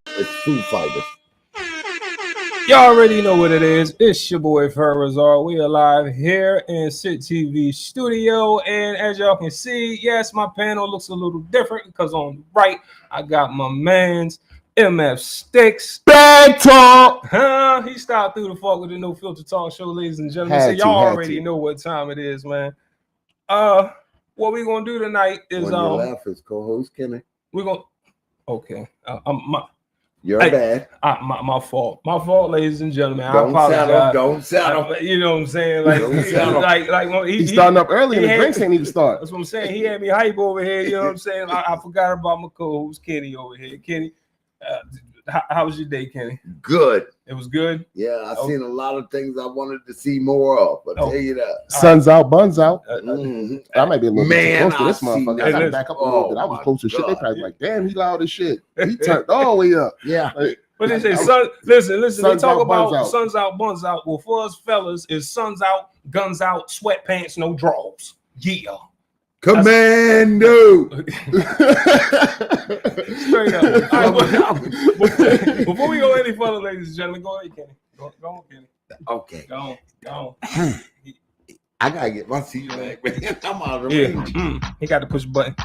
It's Foo Fighters. Y'all already know what it is. It's your boy Ferrazar. We are live here in Sit TV studio, and as y'all can see, yes, my panel looks a little different because on the right I got my man's MF Stixxx. Bag talk. He stopped through the fuck with the No Filter Talk Show, ladies and gentlemen. So y'all already know what time it is, man. What we gonna do tonight is on your left is co-host Kenny. We're gonna You're bad. My fault. My fault, ladies and gentlemen. I Don't apologize. Don't settle. You know what I'm saying? Like He's starting up early and the drinks ain't even start. That's what I'm saying. He had me hype over here. You know what I'm saying? I forgot about my co-host Kenny over here. Kenny, how was your day, Kenny? Good. It was good? Yeah, I've seen a lot of things I wanted to see more of. I'll tell you that. Sun's out, buns out. I might be a little bit close to this motherfucker. I gotta back up a little bit. I was close to shit. They probably like, damn, he loud as shit. He turned all the way up. Yeah. But they say, listen, they talk about suns out, buns out. Well, for us fellas, it's suns out, guns out, sweatpants, no draws. Yeah. Commando. Straight up. Before we go any further, ladies and gentlemen, go ahead, Kenny. Go on, Kenny. Okay. Go on. I gotta get my seat back, man. I'm out of the range. He got to push a button.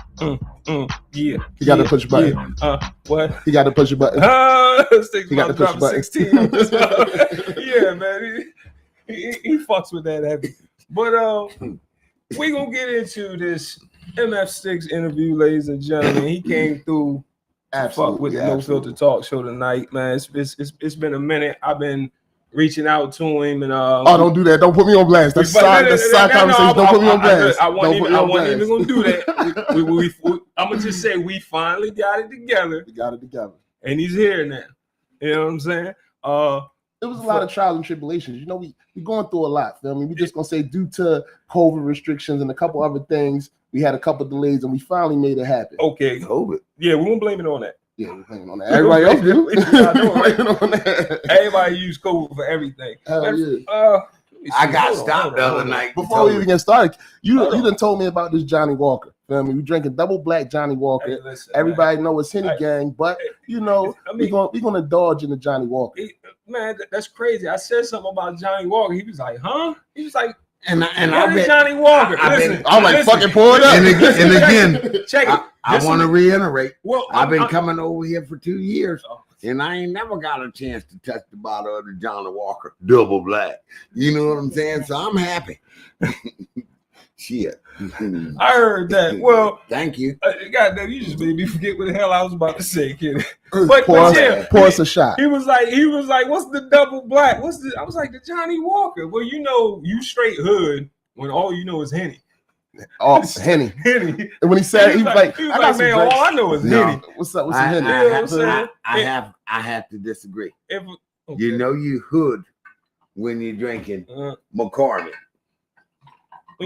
Yeah. He got to push a button. What? He got to push a button. He got to push a button. 16. Yeah, man. He fucks with that heavy. But we gonna get into this MF Stixxx interview, ladies and gentlemen. He came through fuck with the No Filter Talk Show tonight, man. It's been a minute. I've been reaching out to him and don't do that. Don't put me on blast. That's side conversation. Don't put me on blast. I wasn't even gonna do that. I'm gonna just say we finally got it together. We got it together. And he's here now. You know what I'm saying? It was a lot of trials and tribulations. You know, we going through a lot. Feel me? We just gonna say due to COVID restrictions and a couple other things, we had a couple delays and we finally made it happen. Okay, COVID. Yeah, we won't blame it on that. Yeah, we're blaming on that. Everybody else do. Everybody use COVID for everything. I got stopped the other night. Before we even get started, you done told me about this Johnny Walker. Feel me? We drinking double black Johnny Walker. Hey, listen, everybody know it's Henny Gang, but you know we gonna indulge in the Johnny Walker. Man, that's crazy. I said something about Johnny Walker. He was like, "Huh?" He was like, "And I bet Johnny Walker." I'm like, "Fucking pour it up." And again, check it. I want to reiterate. Well, I've been coming over here for 2 years. And I ain't never got a chance to touch the bottle of the Johnny Walker double black. You know what I'm saying? So I'm happy. Shit. I heard that. Well, thank you. Goddamn, you just made me forget what the hell I was about to say, kid. Pour us a shot. He was like, what's the double black? I was like, the Johnny Walker. Well, you know, you straight hood when all you know is Henny. Oh, Henny. Henny. And when he said, he was like, man, all I know is Henny. What's up? What's Henny? I have to disagree. You know you hood when you're drinking McCormick.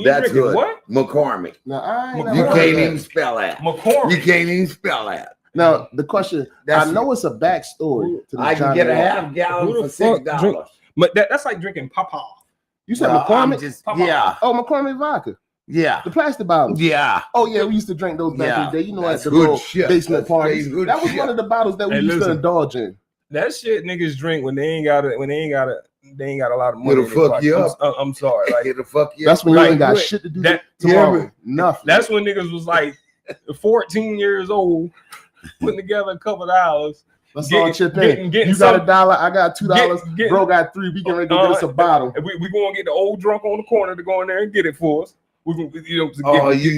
That's good. What? McCormick. You can't even spell that. McCormick. You can't even spell that. Now the question, I know it's a backstory. To the I can get a half gallon for $6. But that's like drinking Papa. You said McCormick? Yeah. Oh, McCormick vodka. Yeah. The plastic bottles. Yeah. Oh, yeah. We used to drink those back in the day. You know, at the little basement parties. That was one of the bottles that we used to indulge in. That shit niggas drink when they ain't got a lot of money. It'll fuck you up. I'm sorry. Like, it'll fuck you up. That's when you ain't got shit to do tomorrow. Nothing. That's when niggas was like 14 years old, putting together a couple of dollars. Let's all chip in. You got $1, I got $2, bro got $3. We can ready to get us a bottle. We gonna get the old drunk on the corner to go in there and get it for us. We can, you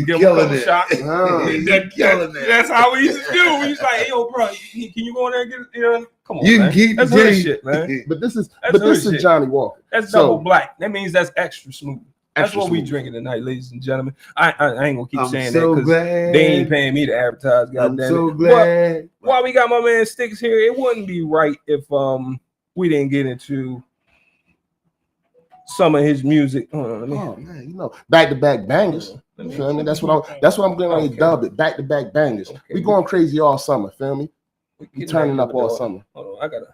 killing it. Shots. That's how we used to do. We used to like, hey, yo, bro, can you go in there and get it? Come on, you man. Can keep that's the shit, man. But this is Johnny Walker. That's double black. That means that's extra smooth. That's what we drinking tonight, ladies and gentlemen. I ain't gonna keep saying that because they ain't paying me to advertise. I'm so glad. While we got my man Stixxx here, it wouldn't be right if we didn't get into some of his music. Man, you know, back-to-back bangers. You feel me? That's what I'm going to dub it. Back-to-back bangers. We going crazy all summer. Feel me? We turning up all summer. Hold on, I gotta.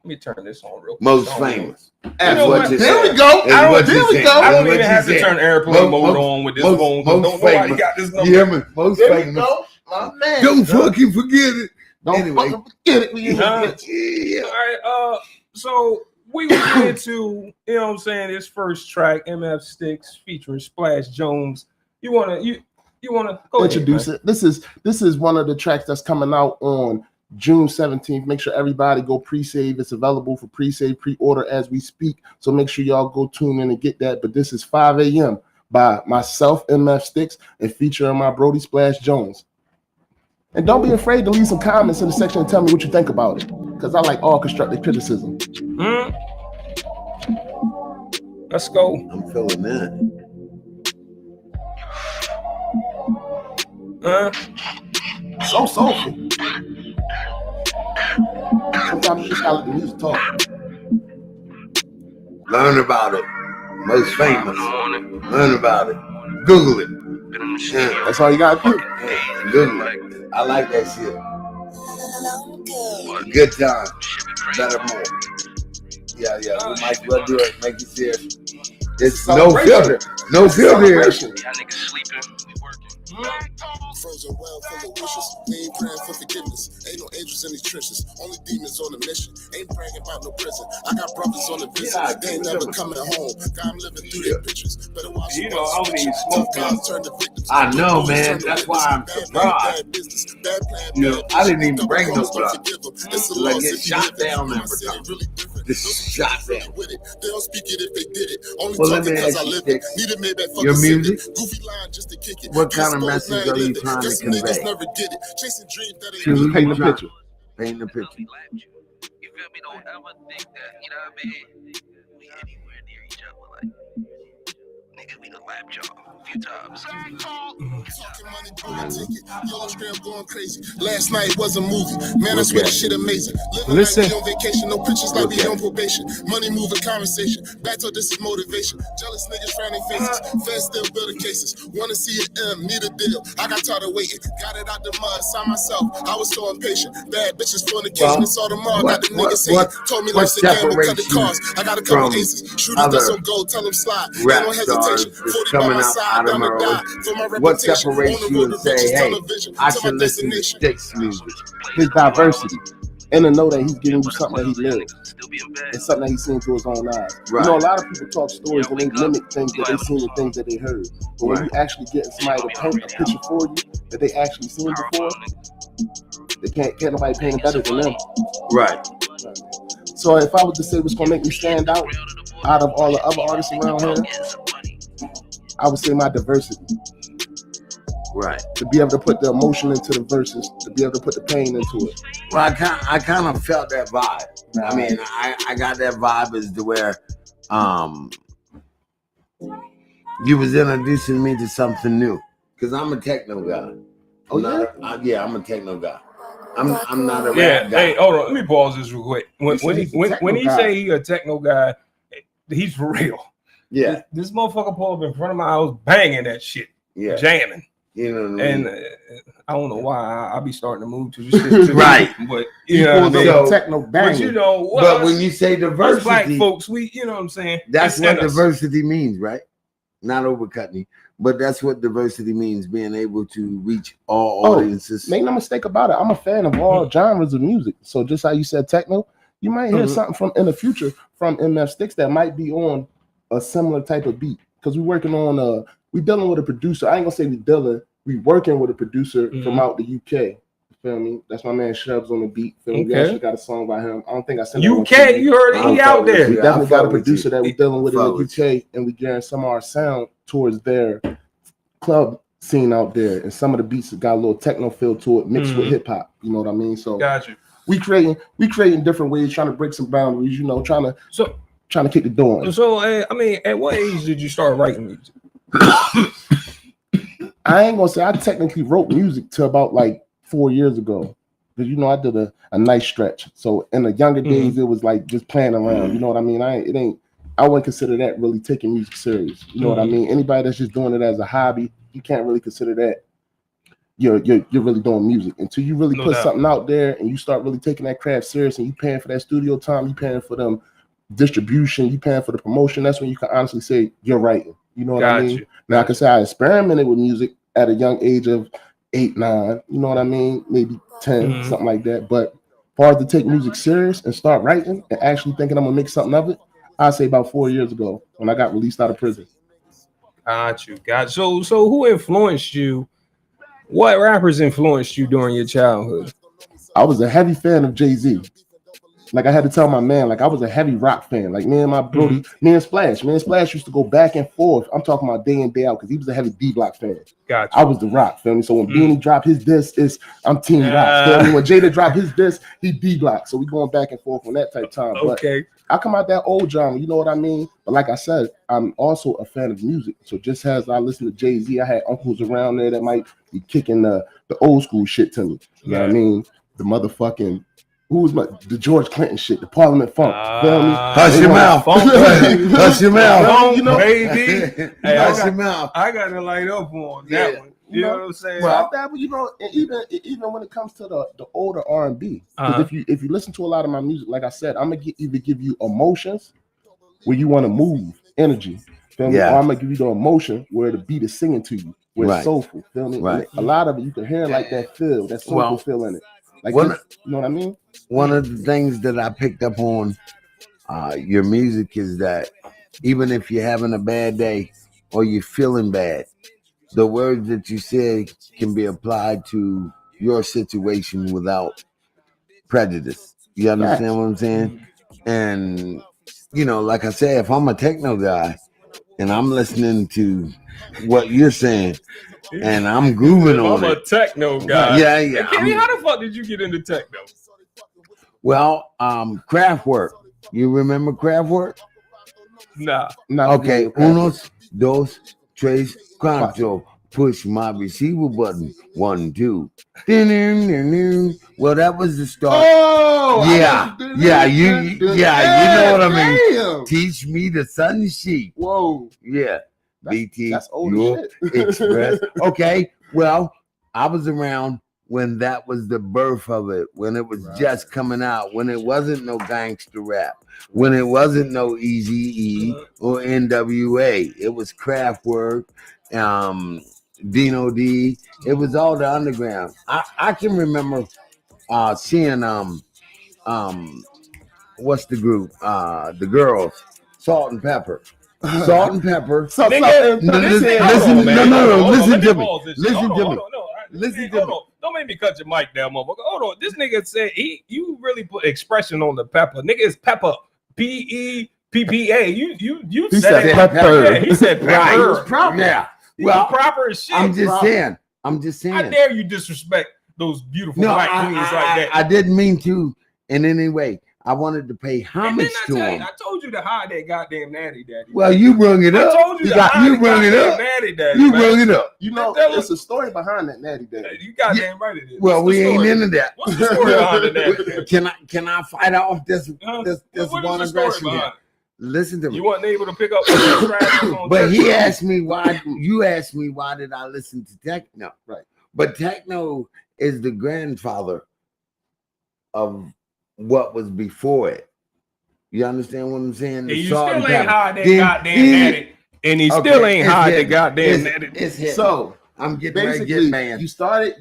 Let me turn this on real quick. Most famous. There we go. I don't even have to turn airplane mode on with this phone. Nobody got this number. Yeah, man. Most famous. Don't fucking forget it. Don't fucking forget it. Yeah. All right. So we will get into, you know what I'm saying, this first track, MF Stixxx featuring Splash Jones. You wanna go introduce it. This is one of the tracks that's coming out on June 17th. Make sure everybody go pre-save. It's available for pre-save, pre-order as we speak. So make sure y'all go tune in and get that. But this is 5 a.m. by myself, MF Stixxx, and featuring my Brody Splash Jones. And don't be afraid to leave some comments in the section and tell me what you think about it, because I like all constructive criticism. Let's go. I'm feeling that. So soulful. Sometimes you just gotta let the music talk. Learn about it. Most famous. Learn about it. Google it. Yeah, that's all you gotta do. Yeah, Google it. I like that shit. Good time. Better more. Yeah. We might as well do it. Make it serious. It's no filter. No filter here. Frozen well full of wishes. They ain't praying for forgiveness. Ain't no angels in these trenches. Only demons on a mission. Ain't bragging about no prison. I got brothers on the visit. They ain't never coming home. God, I'm living through their pictures. Better watch you know, I don't even smoke. I know, man. That's why I'm surprised. You know, I didn't even bring no blood. Like get shot down every time. Just shot down. They don't speak it if they did it. Only well, let talking me because ask I live you, it. Need a Maybach fucking your music? Goofy line just to kick it. What kind of message are you trying to convey? Never get it. Chasing dreams that ain't paint the picture. Paint the picture. You feel me? Don't ever think that, you know what I mean? We anywhere near each other. Like, nigga, we done lapped y'all a few times. Talking money, blowing ticket. Yellow scram going crazy. Last night was a movie. Man, I swear this shit amazing. Living like we on vacation. No pictures like we on probation. Money moving conversation. Back to this is motivation. Jealous niggas frowning faces. Feds still building cases. Wanna see it need a deal. I got tired of waiting. Got it out the mud. Saw myself. I was so impatient. Bad bitches fornication. Saw the mall. Got the niggas saying. Told me life's a gamble. Cut the cars. I got a couple aces. Shooters that's on gold. Tell them slide. Ain't no hesitation. 40 by my side. Down to die. For my what reputation. separates you and say, hey, I should listen to Stixxx music? His diversity. And to know that he's giving you something that he lives. And something that he's seen through his own eyes. Right. You know, a lot of people talk stories and they mimic things that they seen and things that they heard. But when you actually get somebody to paint a picture for you that they actually seen before, they can't nobody paint it better than them. Right. So if I was to say what's gonna make me stand out of all the other artists around here, I would say my diversity. Right. To be able to put the emotion into the verses, to be able to put the pain into it. Well, I kind of felt that vibe. Right. I mean, I got that vibe as to where you was introducing me to something new. Because I'm a techno guy. I'm a techno guy. I'm not a rap guy. Hey, hold on. Let me pause this real quick. When he say he a techno guy, he's for real. Yeah. This motherfucker pulled up in front of my house banging that shit. Yeah. Jamming. You know what I mean? And I don't know why I be starting to move to this shit too. Right. But you know what I mean? So, techno banging. But you know, but when you say diversity, black folks, we, you know what I'm saying? That's what diversity means, right? Not overcutting, but that's what diversity means, being able to reach all audiences. Make no mistake about it. I'm a fan of all genres of music. So just how you said techno, you might hear something from in the future from MF Stixxx that might be on a similar type of beat. Because we're working on we dealing with a producer. I ain't gonna say we working with a producer from out the UK. You feel me? That's my man Shubs on the beat. Feel me? We actually got a song by him. I don't think I sent UK, you heard it, he out there. We definitely got a producer that we're dealing with in the UK, and we gearing some of our sound towards their club scene out there. And some of the beats have got a little techno feel to it, mixed with hip hop. You know what I mean? So got you. We creating different ways, trying to break some boundaries, you know, trying to kick the door in. So I mean, at what age did you start writing music? I ain't gonna say I technically wrote music till about like 4 years ago, because you know I did a nice stretch. So in the younger days, it was like just playing around. You know what I mean? I wouldn't consider that really taking music serious. You know what I mean? Anybody that's just doing it as a hobby, you can't really consider that you're really doing music. Until you really put something out there and you start really taking that craft serious and you paying for that studio time, you paying for them distribution, you paying for the promotion, that's when you can honestly say you're writing. You know what I mean? Now I can say I experimented with music at a young age of 8, 9, you know what I mean? Maybe 10, something like that. But as far as to take music serious and start writing and actually thinking I'm gonna make something of it, I'd say about 4 years ago when I got released out of prison. Got you. So who influenced you? What rappers influenced you during your childhood? I was a heavy fan of Jay-Z. Like I had to tell my man, like I was a heavy rock fan. Like me and my brody, me and Splash used to go back and forth. I'm talking about day in, day out, because he was a heavy D-Block fan. Gotcha. I was the Rock, feel me? So when Beanie dropped his disc, I'm Team Rock. Feel me? When Jada dropped his disc, he D-Block. So we going back and forth on that type of time. Okay. But I come out that old genre, you know what I mean? But like I said, I'm also a fan of music. So just as I listen to Jay-Z, I had uncles around there that might be kicking the old school shit to me. You know what I mean? The motherfucking the George Clinton shit, the Parliament Funk. Feel me? Hush your mouth. Hush your mouth. You know, baby. Hey, Hush your mouth. I got to light up on that one. You know what I'm saying? Well, that, you know, and even when it comes to the older R&B, because if you listen to a lot of my music, like I said, I'm gonna either give you emotions where you want to move, energy, feel me? Or I'm gonna give you the emotion where the beat is singing to you, where it's soulful, feel me? Right. A lot of it you can hear like that feel, that soulful feel in it. Like you know what I mean? One of the things that I picked up on your music is that even if you're having a bad day or you're feeling bad, the words that you say can be applied to your situation without prejudice. You understand what I'm saying? And, you know, like I said, if I'm a techno guy and I'm listening to what you're saying, and I'm grooving on it. I'm a techno guy. Yeah. Kenny, how the fuck did you get into techno? Well, Kraftwerk. You remember Kraftwerk? Nah. Okay. Unos, dos, tres, cuatro. Push my receiver button. 1, 2. Well, that was the start. Oh, yeah. You know what I mean. Damn. Teach me the sun sheet. Whoa. Yeah. BT, that's old shit. Express. Okay, well, I was around when that was the birth of it, when it was just coming out, when it wasn't no gangster rap, when it wasn't no Eazy-E or NWA. It was Kraftwerk, Dino D. It was all the underground. I can remember seeing what's the group? The girls, Salt and Pepper. Salt and Pepper. Listen to me. Don't make me cut your mic down, motherfucker. Hold on. This nigga said you really put expression on the pepper. Nigga, it's pepper. P-E-P-P-A. You said pepper. Yeah, he said pepper. Right. Proper. Yeah. Well, proper as shit. I'm just saying. How dare you disrespect those beautiful white queens like that? I didn't mean to in any way. I wanted to pay homage to him. I told you to hide that goddamn natty daddy. Well, you brung it up. I told you you brung it up. Natty daddy. You brung it up. You know, there's a story behind that natty daddy. You goddamn right it is. Well, we ain't into that. What's the story behind the natty daddy? Can I fight off this one aggression here? Listen to me. You weren't able to pick up on but he asked me why. You asked me why did I listen to techno? Right. But techno is the grandfather of what was before it. You understand what I'm saying? And you still ain't hide that goddamn natty. And he still ain't hide that goddamn natty. It's hit. So I'm getting ready to get banned. You started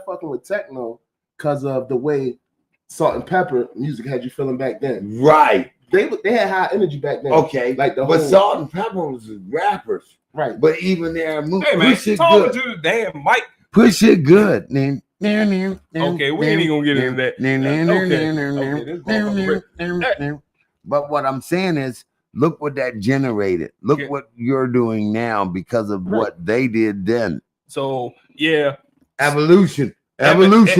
fucking with techno because of the way Salt and Pepper music had you feeling back then. Right. They had high energy back then. Okay. Like but Salt and Pepper was rappers. Right. But even their movie. Hey man, talking to the damn mic. Push it good. Okay, we ain't even gonna get into that. But what I'm saying is, look what that generated. Look what you're doing now because of what they did then. So yeah, evolution. MF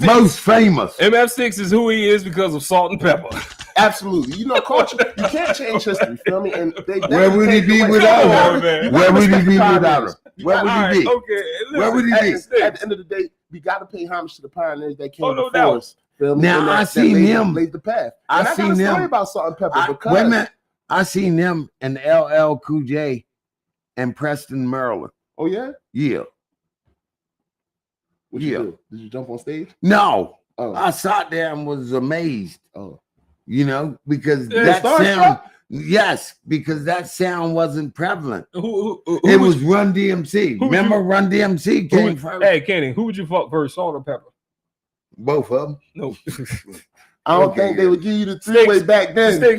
most famous. MF Stixxx is who he is because of Salt and Pepper. Absolutely. You know, culture, you can't change history, feel me? And where would he be without her? Where would he be without her? Where would he be? Okay, where would he be? At the end of the day, we got to pay homage to the pioneers that came before us. Feel me? Now I seen them. Laid the path. I seen them. Story about Salt and Pepper because wait a minute. I seen them and LL Cool J and Preston Maryland. Oh yeah. Yeah. What you do? Did you jump on stage? No. I sat there and was amazed. Because that sound. Yes, because that sound wasn't prevalent. Who it was Run DMC. Remember Run DMC came first. Hey, Kenny, who would you fuck first, Salt or Pepper? Both of them. No. I don't think they would give you the three-way back then. They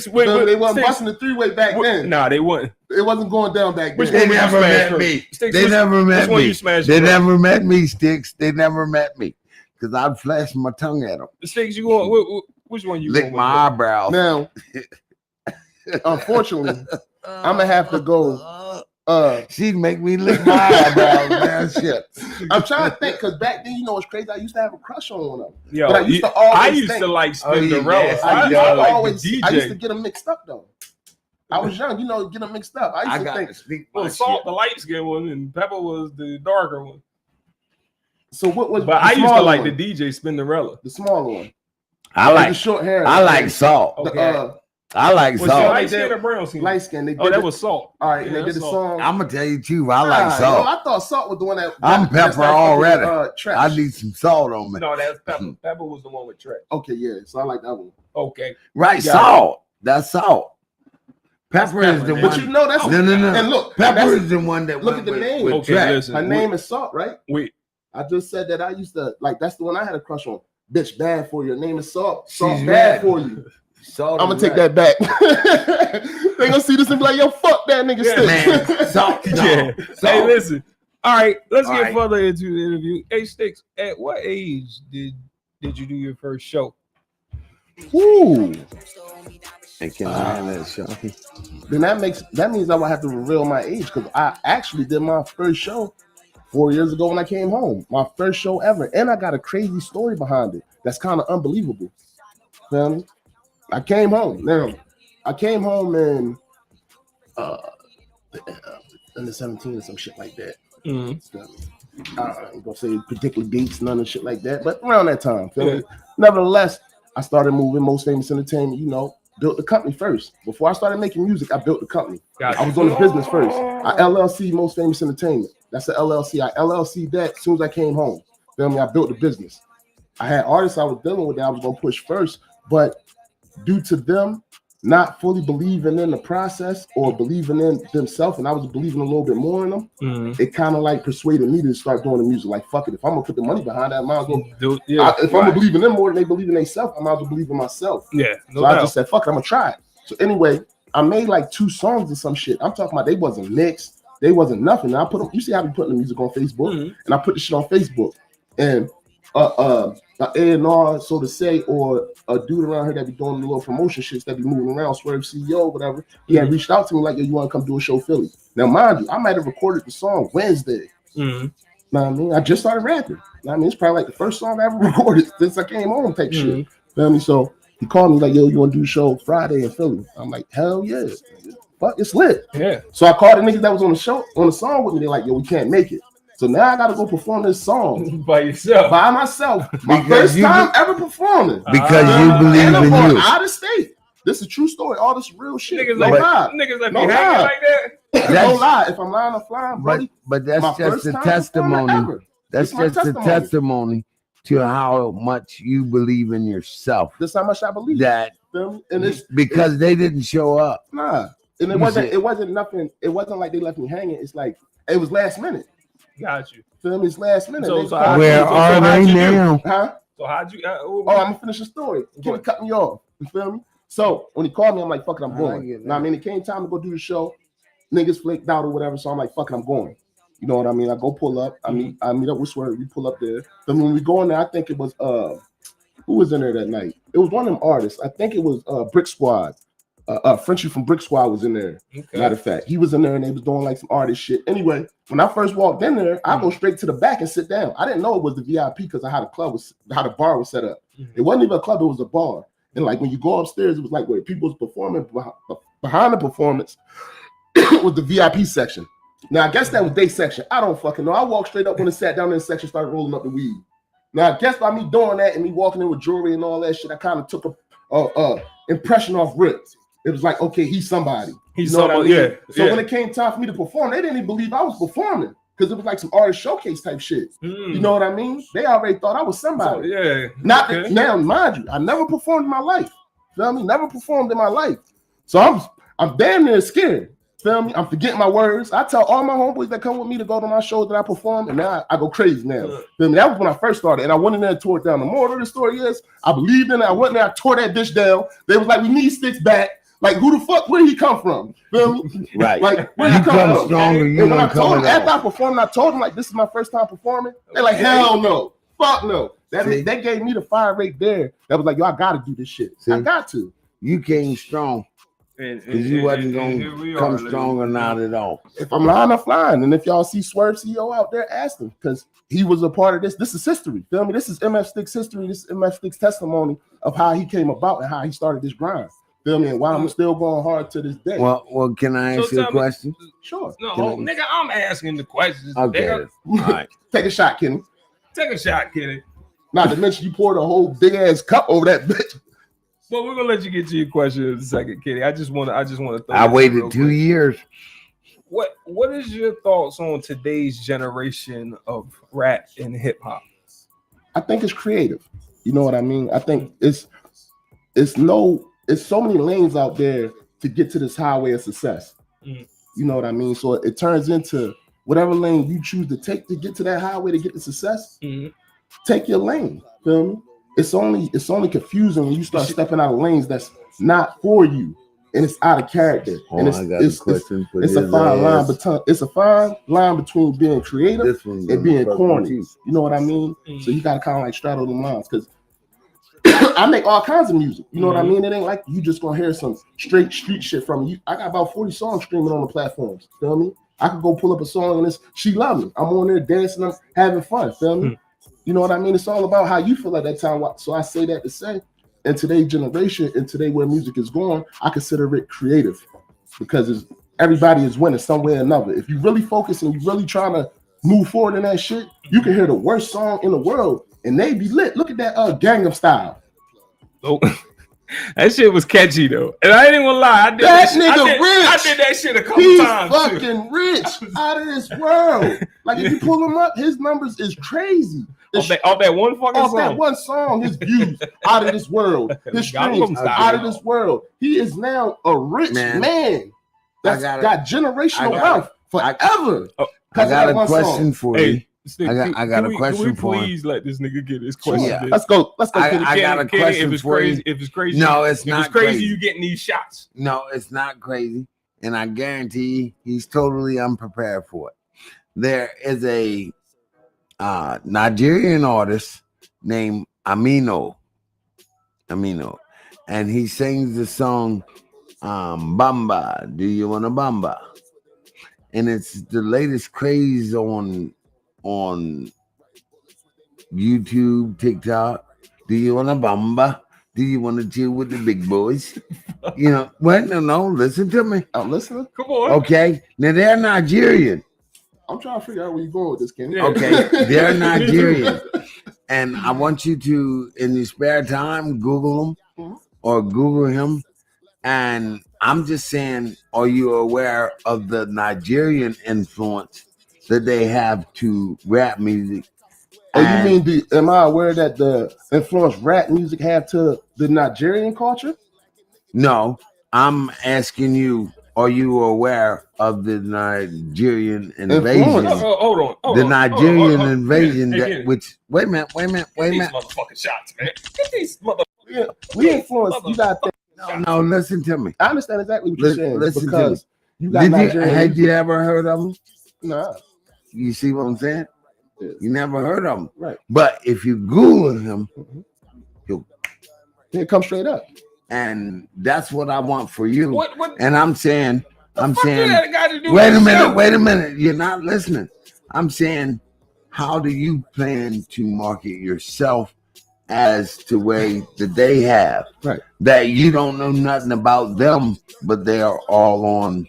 wasn't busting the three-way back then. Nah, they wouldn't. It wasn't going down back then. They never met me. They never met me. They never met me, Stixxx. They never met me. Because I'd flash my tongue at them. Stixxx, you want which one you lick my eyebrows. Now, unfortunately, I'm gonna have to go. She'd make me lick my eyebrows, man. Shit. I'm trying to think because back then, what's crazy? I used to have a crush on one of them. Yo, I used to like Spinderella. I used to get them mixed up though. I was young, get them mixed up. I used to think. Well, Salt, the light skinned one, and Pepper was the darker one. So what was? But I used to like the DJ Spinderella, the smaller one. I like the short hair. I like Salt. Okay. I like Salt. Light skin or brown skin? Light skin. That was Salt. All right, they did a song. I'm gonna tell you too. I like Salt. I thought Salt was the one that. I'm Pepper already. I need some salt on me. No, that's Pepper. Pepper was the one with Trey. Okay, yeah. So I like that one. Okay, right. Salt. That's Salt. Pepper is the one. But that's no. And look, Pepper is the one that. Look at the name. Okay, her name is Salt, right? Wait. I just said that I used to like. That's the one I had a crush on. Bitch, bad for you. Her name is Salt. Salt, bad for you. I'm gonna take that back. They gonna see this and be like, "Yo, fuck that nigga." Man, Salt. Salt. Hey, listen. All right, let's get further into the interview. Hey, Stixxx, at what age did you do your first show? Ooh. And can I have that show? Then that means I would have to reveal my age because I actually did my first show 4 years ago when I came home. My first show ever, and I got a crazy story behind it. That's kind of unbelievable. Feel me? I came home. Now, I came home in under 17 or some shit like that. Mm-hmm. I ain't gonna say particular dates, none of shit like that, but around that time. Feel me? Nevertheless, I started moving Most Famous Entertainment. Built the company first. Before I started making music, I built the company. I was on the business first. I LLC Most Famous Entertainment. That's the LLC. I LLC that as soon as I came home. Feel me? I built the business. I had artists I was dealing with that I was gonna push first, but due to them not fully believing in the process or believing in themselves, and I was believing a little bit more in them, it kind of like persuaded me to start doing the music. Like, fuck it, if I'm gonna put the money behind that, I might as well. If I'm gonna believe in them more than they believe in themselves, I might as well believe in myself. Yeah. So I just said, fuck it, I'm gonna try it. So anyway, I made like 2 songs or some shit. I'm talking about they wasn't mixed, they wasn't nothing. And I put them. You see how we putting the music on Facebook, and I put the shit on Facebook, and A&R, so to say, or a dude around here that be doing the little promotion shits that be moving around, Swerve CEO, whatever. He had reached out to me like, "Yo, you want to come do a show, Philly?" Now, mind you, I might have recorded the song Wednesday. Know what I mean? I just started rapping. I mean, it's probably like the first song I ever recorded since I came home type shit. Feel me? So he called me like, "Yo, you want to do a show Friday in Philly?" I'm like, "Hell yeah. Fuck, it's lit." Yeah. So I called the niggas that was on the song with me. They're like, "Yo, we can't make it." So now I gotta go perform this song by yourself. By myself. My first time ever performing. Because you believe in you. Out of state. This is a true story. All this real shit. Niggas let me hang like that. No lie. If I'm lying, I'm flying, buddy. But that's just a testimony. That's just a testimony to how much you believe in yourself. That's how much I believe. That and it's because they didn't show up. Nah. And it wasn't nothing. It wasn't like they left me hanging. It's like it was last minute. Got you. Feel me? It's last minute. Where are they now? Huh? So how'd you? I'm gonna finish the story. Keep cutting me off. You feel me? So when he called me, I'm like, fuck it, I'm going. Now I mean, it came time to go do the show. Niggas flaked out or whatever, so I'm like, fuck it, I'm going. You know what I mean? I go pull up. I meet up with Swerve. We pull up there. Then when we go in there, I think it was who was in there that night? It was one of them artists. I think it was Brick Squad. Frenchie from Brick Squad was in there. Okay. Matter of fact, he was in there and they was doing like some artist shit. Anyway, when I first walked in there, I go straight to the back and sit down. I didn't know it was the VIP because of how the bar was set up. It wasn't even a club; it was a bar. And like when you go upstairs, it was like where people was performing behind the performance was the VIP section. Now I guess that was their section. I don't fucking know. I walked straight up when it sat down in the section, started rolling up the weed. Now I guess by me doing that and me walking in with jewelry and all that shit, I kind of took a impression off rip. It was like, okay, he's somebody. He's somebody, yeah. So when it came time for me to perform, they didn't even believe I was performing. because it was like some artist showcase type shit. You know what I mean? They already thought I was somebody. So, yeah. Not that, now, mind you, I never performed in my life. Feel me? Never performed in my life. So I'm damn near scared. Feel me? I'm forgetting my words. I tell all my homeboys that come with me to go to my show that I perform, and now I go crazy now. Feel me? That was when I first started, and I went in there and tore it down. The moral of the story is, I believed in it. I went in there, I tore that bitch down. They was like, we need Stixxx back. Like, who the fuck? Where did he come from? Feel me? Right. Like, where he come from? Stronger, and when I told them, after I performed, I told them, like, this is my first time performing. They're like, hell no. Fuck no. That gave me the fire rate there. That was like, yo, I got to do this shit. I got to. You came strong. Because you wasn't going to come stronger not at all. If I'm lying, I'm flying. And if y'all see Swerve CEO out there, ask him. Because he was a part of this. This is history. Feel me? This is MF Stixxx history. This is MF Stixxx testimony of how he came about and how he started this grind. Feel me? And why I'm still going hard to this day. Well, can I ask you a question? Sure. No, nigga, I'm asking the questions. Okay. All right. Take a shot, Kenny. Take a shot, Kenny. Not to mention you poured a whole big ass cup over that bitch. Well, we're gonna let you get to your question in a second, Kenny. I just want to. I waited 2 years. What is your thoughts on today's generation of rap and hip hop? I think it's creative. You know what I mean? I think it's so many lanes out there to get to this highway of success. You know what I mean? So it turns into whatever lane you choose to take to get to that highway to get to success. Take your lane. Feel me? It's only confusing when you start stepping out of lanes that's not for you and it's out of character. And it's a fine line between being creative and being corny. You know what I mean? So you gotta kind of like straddle the lines because I make all kinds of music. You know what I mean? It ain't like you just gonna hear some straight street shit from you. I got about 40 songs streaming on the platforms. Feel me? I could go pull up a song and it's She Love Me. I'm on there dancing, I'm having fun. Feel me? You know what I mean? It's all about how you feel at that time. So I say that to say, in today's generation and today where music is going, I consider it creative because everybody is winning some way or another. If you really focus and you really trying to move forward in that shit, you can hear the worst song in the world and they be lit. Look at that Gangnam Style. Oh, that shit was catchy though, and I ain't even gonna lie. I did rich. I did that shit a couple times. He's fucking rich, out of this world. Like if you pull him up, his numbers is crazy. Off that one fucking song. That one song, his views out of this world. His streams out of this world. He is now a rich man that's got generational wealth forever. I got a question for you. Stixxx, I got a question for you. Please let this nigga get his question. Yeah. Let's go. I got a question for you. If it's crazy, no, it's not crazy. You getting these shots? No, it's not crazy, and I guarantee he's totally unprepared for it. There is a Nigerian artist named Amino, and he sings the song "Bamba." Do you want a bamba? And it's the latest craze on YouTube, TikTok. Do you want a bamba? Do you want to chill with the big boys? You know, what? No, listen to me. I'm listening. Come on. Okay. Now they're Nigerian. I'm trying to figure out where you're going with this, Kenny. Okay, they're Nigerian. And I want you to, in your spare time, Google them or Google him. And I'm just saying, are you aware of the Nigerian influence that they have to rap music? Oh, you mean, am I aware that the influence rap music have to the Nigerian culture? No, I'm asking you, are you aware of the Nigerian invasion? Hold on. The Nigerian invasion, which, wait a minute. Motherfucking shots, man. Get these motherfuckers. We influence, you got that. No, listen to me. I understand exactly what you're saying. Listen because to me. Had you ever heard of them? No. You see what I'm saying? Yes. You never heard of him. Right. But if you Google him, he'll come straight up. And that's what I want for you. What? And I'm saying, wait a minute. You're not listening. I'm saying, how do you plan to market yourself as to way that they have? Right. That you don't know nothing about them, but they are all on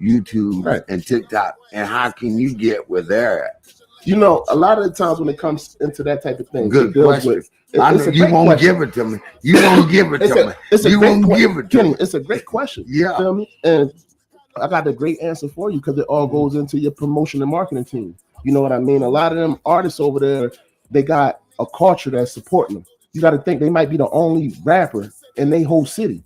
YouTube and TikTok. And how can you get where they're at? You know, a lot of the times when it comes into that type of thing, good question. I know you won't give it to me. You won't give it to me. You won't give it to me. It's a great question. Yeah. Feel me? And I got a great answer for you because it all goes into your promotion and marketing team. You know what I mean? A lot of them artists over there, they got a culture that's supporting them. You got to think they might be the only rapper in their whole city.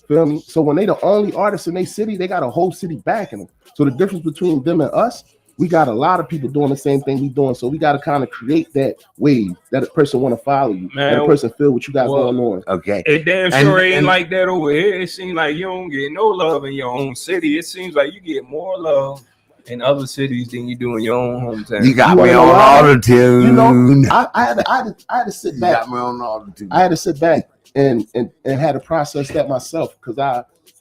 Feel me? So when they the only artist in their city, they got a whole city backing them. So the difference between them and us, we got a lot of people doing the same thing we doing. So we got to kind of create that wave that a person want to follow you, man, that a person feel what you got going on. Okay. It damn sure ain't like that over here. It seems like you don't get no love in your own city. It seems like you get more love in other cities than you do in your own hometown. You got me on altitude. You know, I had to sit back. You got me on altitude. I had to sit back and had to process that myself because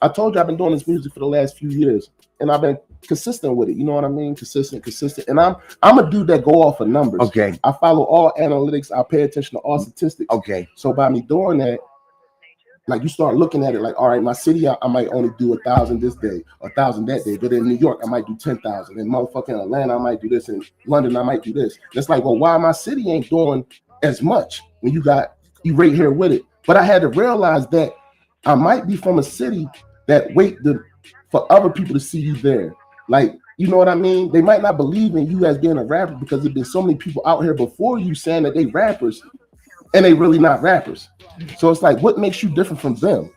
I told you I've been doing this music for the last few years and I've been consistent with it. You know what I mean? Consistent. And I'm a dude that go off of numbers. Okay. I follow all analytics. I pay attention to all statistics. Okay. So by me doing that, like you start looking at it like, all right, my city, I might only do 1,000 this day, 1,000 that day. But in New York, I might do 10,000. In motherfucking Atlanta, I might do this. In London, I might do this. It's like, well, why my city ain't doing as much when you right here with it? But I had to realize that I might be from a city that for other people to see you there. Like, you know what I mean? They might not believe in you as being a rapper because there's been so many people out here before you saying that they rappers and they really not rappers. So it's like, what makes you different from them?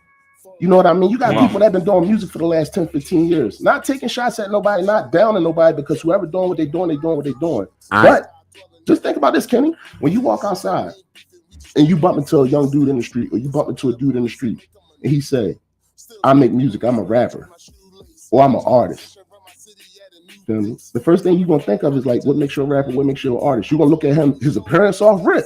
You know what I mean? You got people that been doing music for the last 10, 15 years, not taking shots at nobody, not downing nobody, because whoever doing what they doing, they doing what they doing. But just think about this, Kenny. When you walk outside and you bump into a young dude in the street, or you bump into a dude in the street, and he say, I make music, I'm a rapper, or I'm an artist. Feel me? The first thing you're gonna think of is like, what makes you a rapper, what makes you an artist? You're gonna look at him, his appearance off rip.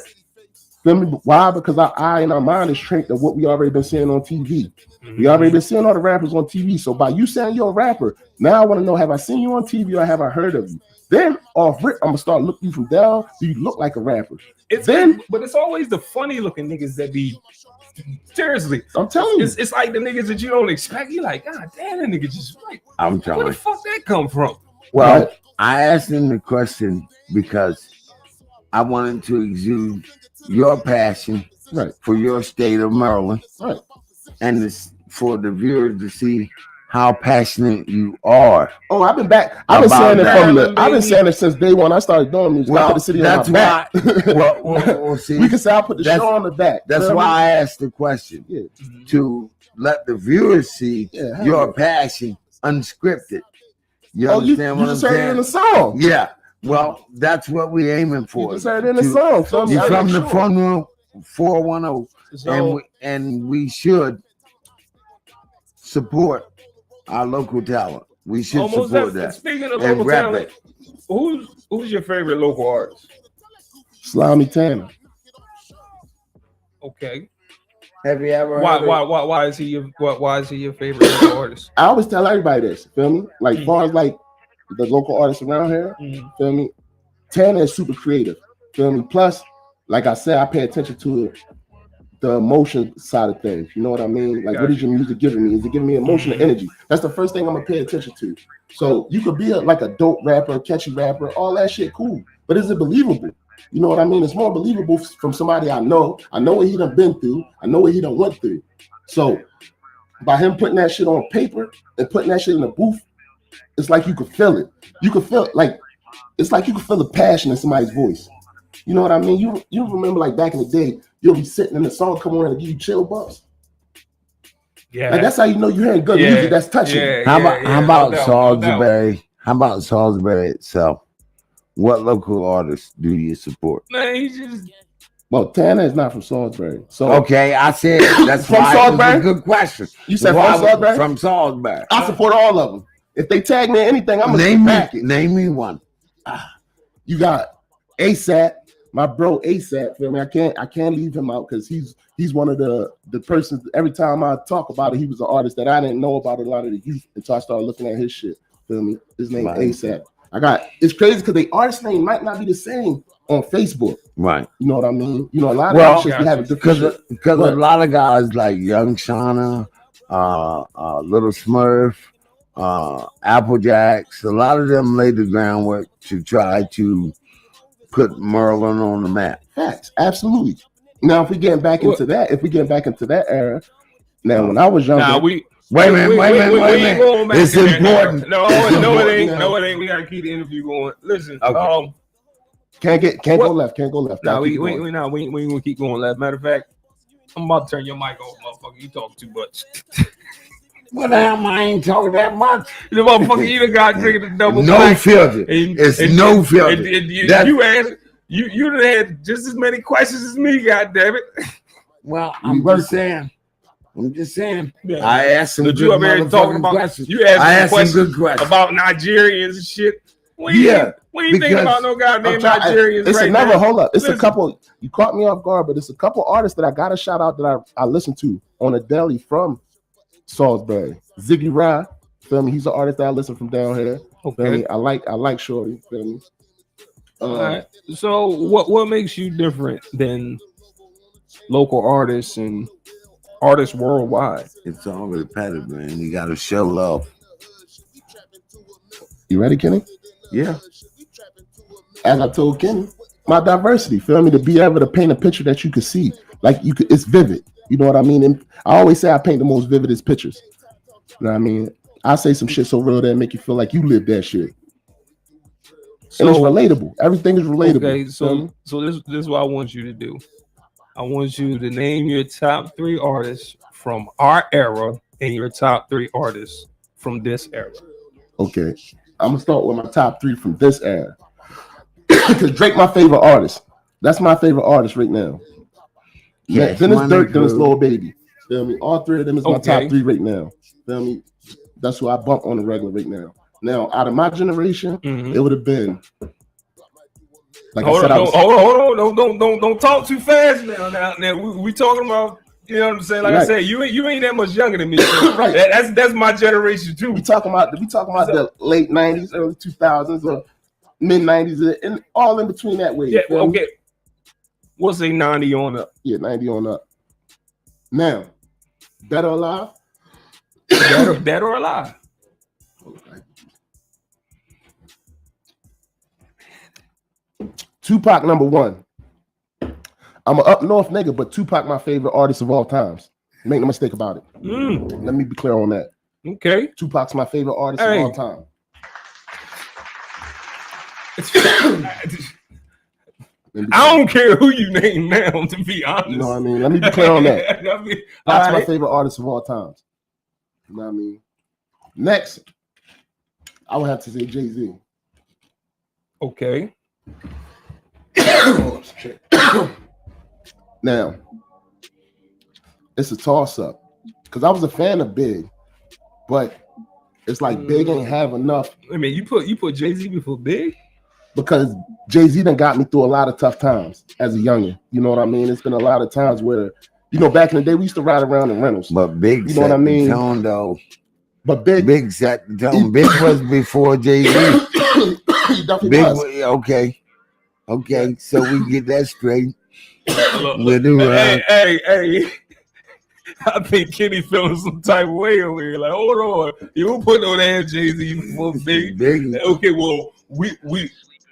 Feel me? Why? Because our eye and our mind is trained to what we already been seeing on TV. We already been seeing all the rappers on TV. So by you saying you're a rapper, now I want to know, have I seen you on TV or have I heard of you? Then off rip, I'm gonna start looking you from down. Do you look like a rapper? But it's always the funny looking niggas that be. Seriously, I'm telling you, it's like the niggas that you don't expect. You like, God damn, that nigga just like. I'm telling you, where the fuck that come from? Well, I asked him the question because I wanted to exude your passion for your state of Maryland, and for the viewers to see how passionate you are. Oh, I've been back. I've been saying it I've been saying it since day one. I started doing music. Well, the city that's on my back. why. Well, see, we can say I put the show on the back. That's why I asked the question to let the viewers see your passion unscripted. You understand what I'm saying? You just heard it in the song. Yeah. Well, that's what we're aiming for. You just heard it in the song. So you're from the Fun Room 410, and we should support our local talent. We should support that. Speaking of local talent, who's your favorite local artist? Slimy Tanner. Okay. Have you ever? Why is he your favorite local artist? I always tell everybody this. Feel me? Like, far as like the local artists around here, feel me? Tanner is super creative. Feel me? Plus, like I said, I pay attention to the emotion side of things. You know what I mean? Like, what is your music giving me? Is it giving me emotional energy? That's the first thing I'm gonna pay attention to. So you could be like a dope rapper, catchy rapper, all that shit, cool. But is it believable? You know what I mean? It's more believable from somebody I know. I know what he done been through. I know what he done went through. So by him putting that shit on paper and putting that shit in the booth, it's like you could feel it. You could feel like it's like you could feel the passion in somebody's voice. You know what I mean? You remember like back in the day, you'll be sitting in the song come on and give you chill bumps. Yeah, like that's how you know you're hearing good music. That's touching. How about Salisbury? How about Salisbury itself? What local artists do you support? Well, Tanner is not from Salisbury. So okay, I said that's from Salisbury. A good question. You said from Salisbury? From Salisbury. I support all of them. If they tag me in anything, I'm gonna back it. Name me one. You got ASAP, my bro ASAP. Feel me? I can't leave him out because he's one of the persons. Every time I talk about it, he was an artist that I didn't know about a lot of the youth until I started looking at his shit. Feel me? His name ASAP. It's crazy because the artist name might not be the same on Facebook. Right. You know what I mean? You know, a lot of artists have a different because a lot of guys like Young Shauna, Little Smurf, Applejacks, a lot of them laid the groundwork to try to put Maryland on the map. Facts, absolutely. Now, if we get back into that era, now when I was younger, Wait a minute. It's important. No, it ain't. No, it ain't. We gotta keep the interview going. Listen, okay. Can't go left. No, we ain't gonna keep going left. Matter of fact, I'm about to turn your mic off, motherfucker. You talk too much. What the hell? I ain't talking that much. The motherfucker even got drinking the double. No filter. It's no filter. You asked. You done had just as many questions as me. God damn it. Well, I'm just saying. Yeah. I asked some good talking about questions. You asked some good questions about Nigerians and shit. We ain't thinking about no goddamn Nigerians. It's another hold up. It's a couple. You caught me off guard, but it's a couple artists that I got to shout out that I listen to on a daily from Salisbury. Ziggy Rye, feel me? He's an artist that I listen from down here. Okay. Feel me? I like Shorty. Feel me? All right. So what makes you different than local artists and artists worldwide? It's all repetitive, man. You gotta show love. You ready, Kenny? Yeah. As I told Kenny, my diversity, feel me, to be able to paint a picture that you could see. Like you could, it's vivid. You know what I mean? And I always say I paint the most vividest pictures. You know what I mean? I say some shit so real that make you feel like you live that shit. And it's relatable. Everything is relatable. Okay, so this is what I want you to do. I want you to name your top 3 artists from our era and your top 3 artists from this era. Okay, I'm gonna start with my top 3 from this era. Because Drake, my favorite artist. That's my favorite artist right now. Yeah, then it's Dirk, then it's Lil Baby. Feel me? All 3 of them is my top 3 right now. Feel me? That's who I bump on the regular right now. Now, out of my generation, it would have been. Like hold on, don't talk too fast now. We talking about, you know what I'm saying? Like I said, you ain't that much younger than me. So right. That's my generation too. We talking about the late 90s, early 2000s, or mid 90s, and all in between that way. Yeah, okay. We'll say 90 on up. Yeah, 90 on up. Now, Dead or Alive? Dead or Alive. Okay. Tupac number 1. I'm an up north nigga, but Tupac my favorite artist of all times. Make no mistake about it. Let me be clear on that. Okay. Tupac's my favorite artist of all time. I don't care who you name now, to be honest. You know what I mean? Let me be clear on that. That's my favorite artist of all time. You know what I mean? Next, I would have to say Jay-Z. Okay. Now, it's a toss-up because I was a fan of Big, but it's like Big ain't have enough. I mean, you put Jay-Z before Big because Jay-Z done got me through a lot of tough times as a youngin'. You know what I mean? It's been a lot of times where, you know, back in the day we used to ride around in rentals. But Big, you know what I mean? Tone, though. But Big set the tone. Big was before Jay-Z. He definitely was. Okay, so we get that straight. Hey. I think Kenny feeling some type of way over here. Like, hold on. You don't put no damn Jay-Z before Big. Okay, well, we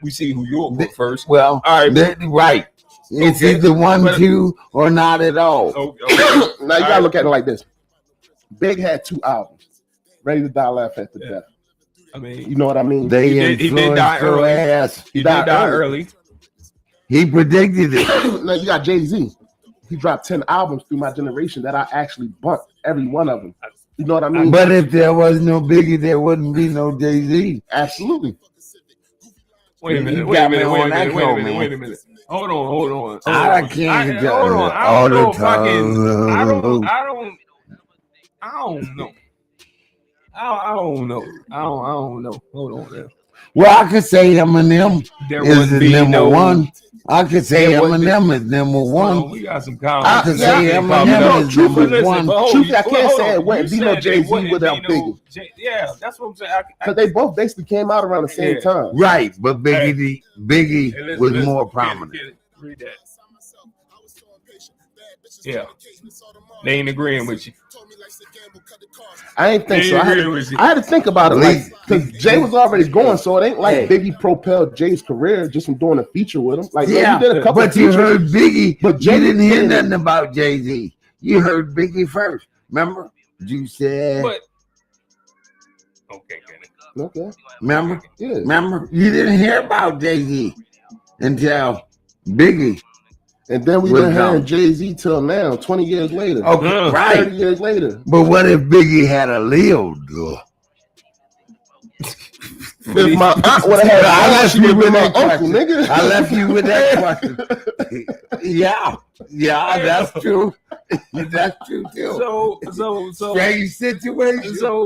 see who you'll put first. Well, all right. Right. It's either 1, 2, or not at all. Okay. Now, you got to look at it like this. Big had 2 albums. Ready to Die, Laugh at the Death. I mean, you know what I mean? He did die early. He did die early. He predicted it. Now you got Jay-Z. He dropped 10 albums through my generation that I actually bumped every one of them. You know what I mean? But if there was no Biggie, there wouldn't be no Jay-Z. Absolutely. Wait a minute. Wait a minute. Hold on. I can't hold on. I don't know. I don't know. Hold on there. Well, I could say Eminem is the number 1. I could say Eminem is number 1. We got some comments. I could say Eminem is number 1. Truthfully, I can't say it wouldn't be no Jay-Z without Biggie. Yeah, that's what I'm saying. Because they both basically came out around the same time. Right, but Biggie was more prominent. Read that. Yeah. They ain't agreeing with you. I ain't think so. I had to think about it, like, because Jay was already going, so it ain't like Biggie propelled Jay's career just from doing a feature with him. Like, yeah, he did a couple. But you heard Biggie, but you didn't hear nothing about Jay-Z. You heard Biggie first. Remember, You said. But okay, Kenny. Okay. Remember? Yeah. Remember? You didn't hear about Jay-Z until Biggie. And then we've been hearing Jay-Z till now, 20 years later. Okay, right. 30 years later. But what if Biggie had a lived, though? If my aunt would have had, I left you with that question, nigga. I left you with that question. Yeah, that's true. That's true too. So strange situation. So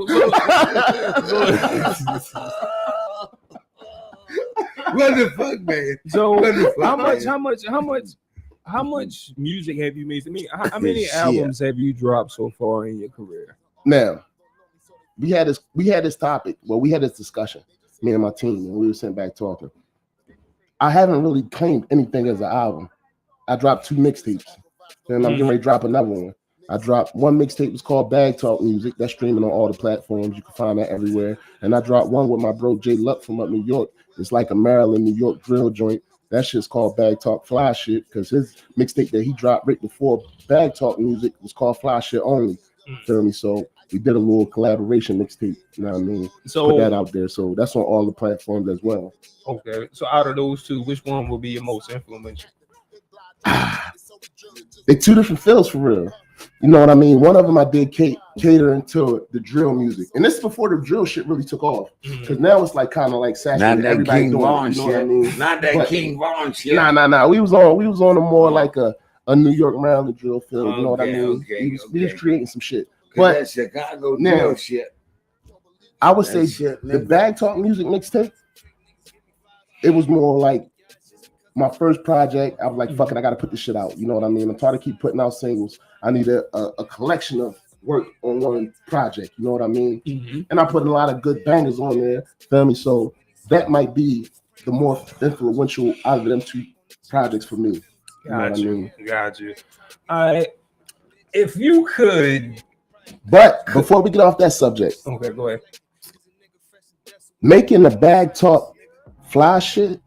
what the fuck, man? So how much music have you made? I mean, how many albums have you dropped so far in your career? Now, we had this topic. Well, we had this discussion, me and my team, and we were sitting back talking. I haven't really claimed anything as an album. I dropped 2 mixtapes, and I'm getting ready to drop another one. I dropped one mixtape, was called Bag Talk Music. That's streaming on all the platforms. You can find that everywhere. And I dropped one with my bro Jay Luck from up New York. It's like a Maryland, New York drill joint. That shit's called Bag Talk Fly Shit, because his mixtape that he dropped right before Bag Talk Music was called Fly Shit Only. Feel me? So we did a little collaboration mixtape. You know what I mean? So put that out there. So that's on all the platforms as well. Okay. So out of those 2, which one will be your most influential? They're 2 different feels for real. You know what I mean? One of them I did catering to the drill music, and this is before the drill shit really took off. Because now it's like kind of like saturated. Not that King Von shit. I mean? Not that King Von shit. Nah. We was on a more like a New York, Maryland drill feel. You know what I mean? We was creating some shit. But that Chicago drill shit. I would say the Bag Talk Music mixtape. It was more like my first project. I was like, fuck it, I gotta put this shit out. You know what I mean? I'm trying to keep putting out singles. I need a collection of work on one project. You know what I mean? Mm-hmm. And I put a lot of good bangers on there. Feel me? So that might be the more influential out of them 2 projects for me. Got you. All right. If you could. But before we get off that subject. Okay, go ahead. Making the Bag Talk Fly Shit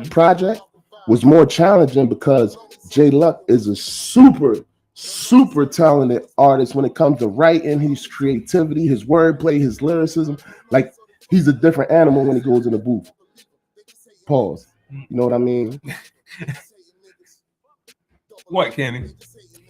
project was more challenging because Jay Luck is a super talented artist when it comes to writing, his creativity, his wordplay, his lyricism. Like, he's a different animal when he goes in the booth. Pause. You know what I mean? What, Kenny?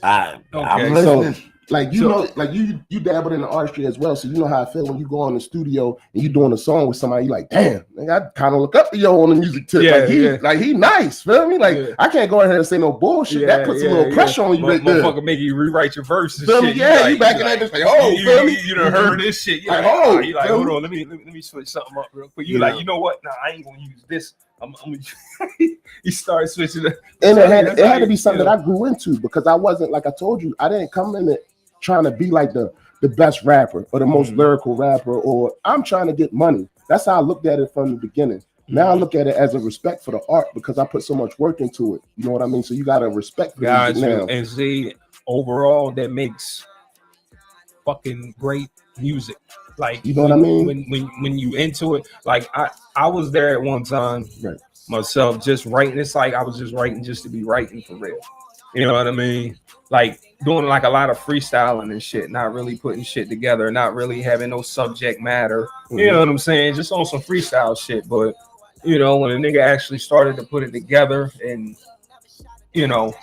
I'm listening. So, like, you know, like you dabbled in the artistry as well, so you know how I feel when you go in the studio and you doing a song with somebody. You like, damn, I kind of look up to yo on the music tip. Like he nice, feel me? Like I can't go ahead and say no bullshit. That puts a little pressure on you, right there. Motherfucker, make you rewrite your verses. Feel me? Yeah, you back in that bitch like, oh, feel me? You done heard this shit. You like, hold on, let me switch something up real quick. You like, you know what? Nah, I ain't gonna use this. I'm he started switching it. And it had to be something that I grew into, because I wasn't, like I told you, I didn't come in it trying to be like the best rapper or the most lyrical rapper, or I'm trying to get money. That's how I looked at it from the beginning. Now I look at it as a respect for the art, because I put so much work into it. You know what I mean? So you got to respect the music now. And see, overall, that makes fucking great music. Like, you know what I mean? When you into it, like I was there at one time myself, just writing. It's like I was just writing just to be writing for real. You know what I mean? Like doing like a lot of freestyling and shit, not really putting shit together, not really having no subject matter. You know what I'm saying? Just on some freestyle shit. But you know, when a nigga actually started to put it together, and you know,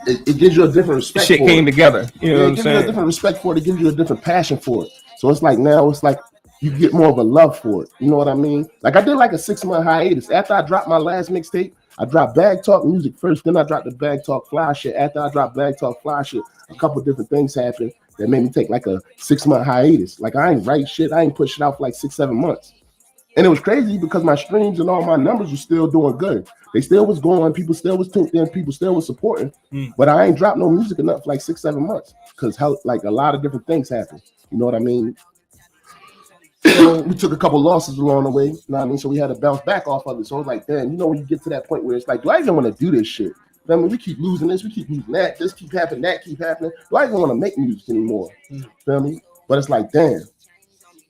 it gives you a different respect. Shit came together. You know what I'm saying? It gives you a different respect for it. It gives you a different passion for it. So it's like now it's like you get more of a love for it. You know what I mean? Like I did like a 6-month hiatus. After I dropped my last mixtape, I dropped Bag Talk Music first, then I dropped the Bag Talk Fly Shit. After I dropped Bag Talk Fly Shit, a couple different things happened that made me take like a 6-month hiatus. Like I ain't write shit. I ain't put shit out for like 6-7 months. And it was crazy because my streams and all my numbers were still doing good. They still was going. People still was tuned in. People still was supporting. But I ain't dropped no music enough for like 6-7 months because like a lot of different things happened. You know what I mean? So we took a couple losses along the way. You know what I mean? So we had to bounce back off of it. So I was like, damn, you know, when you get to that point where it's like, do I even want to do this shit? I mean, we keep losing this, we keep losing that. This keep happening, that keep happening. Do I even want to make music anymore? Feel me? But it's like, damn.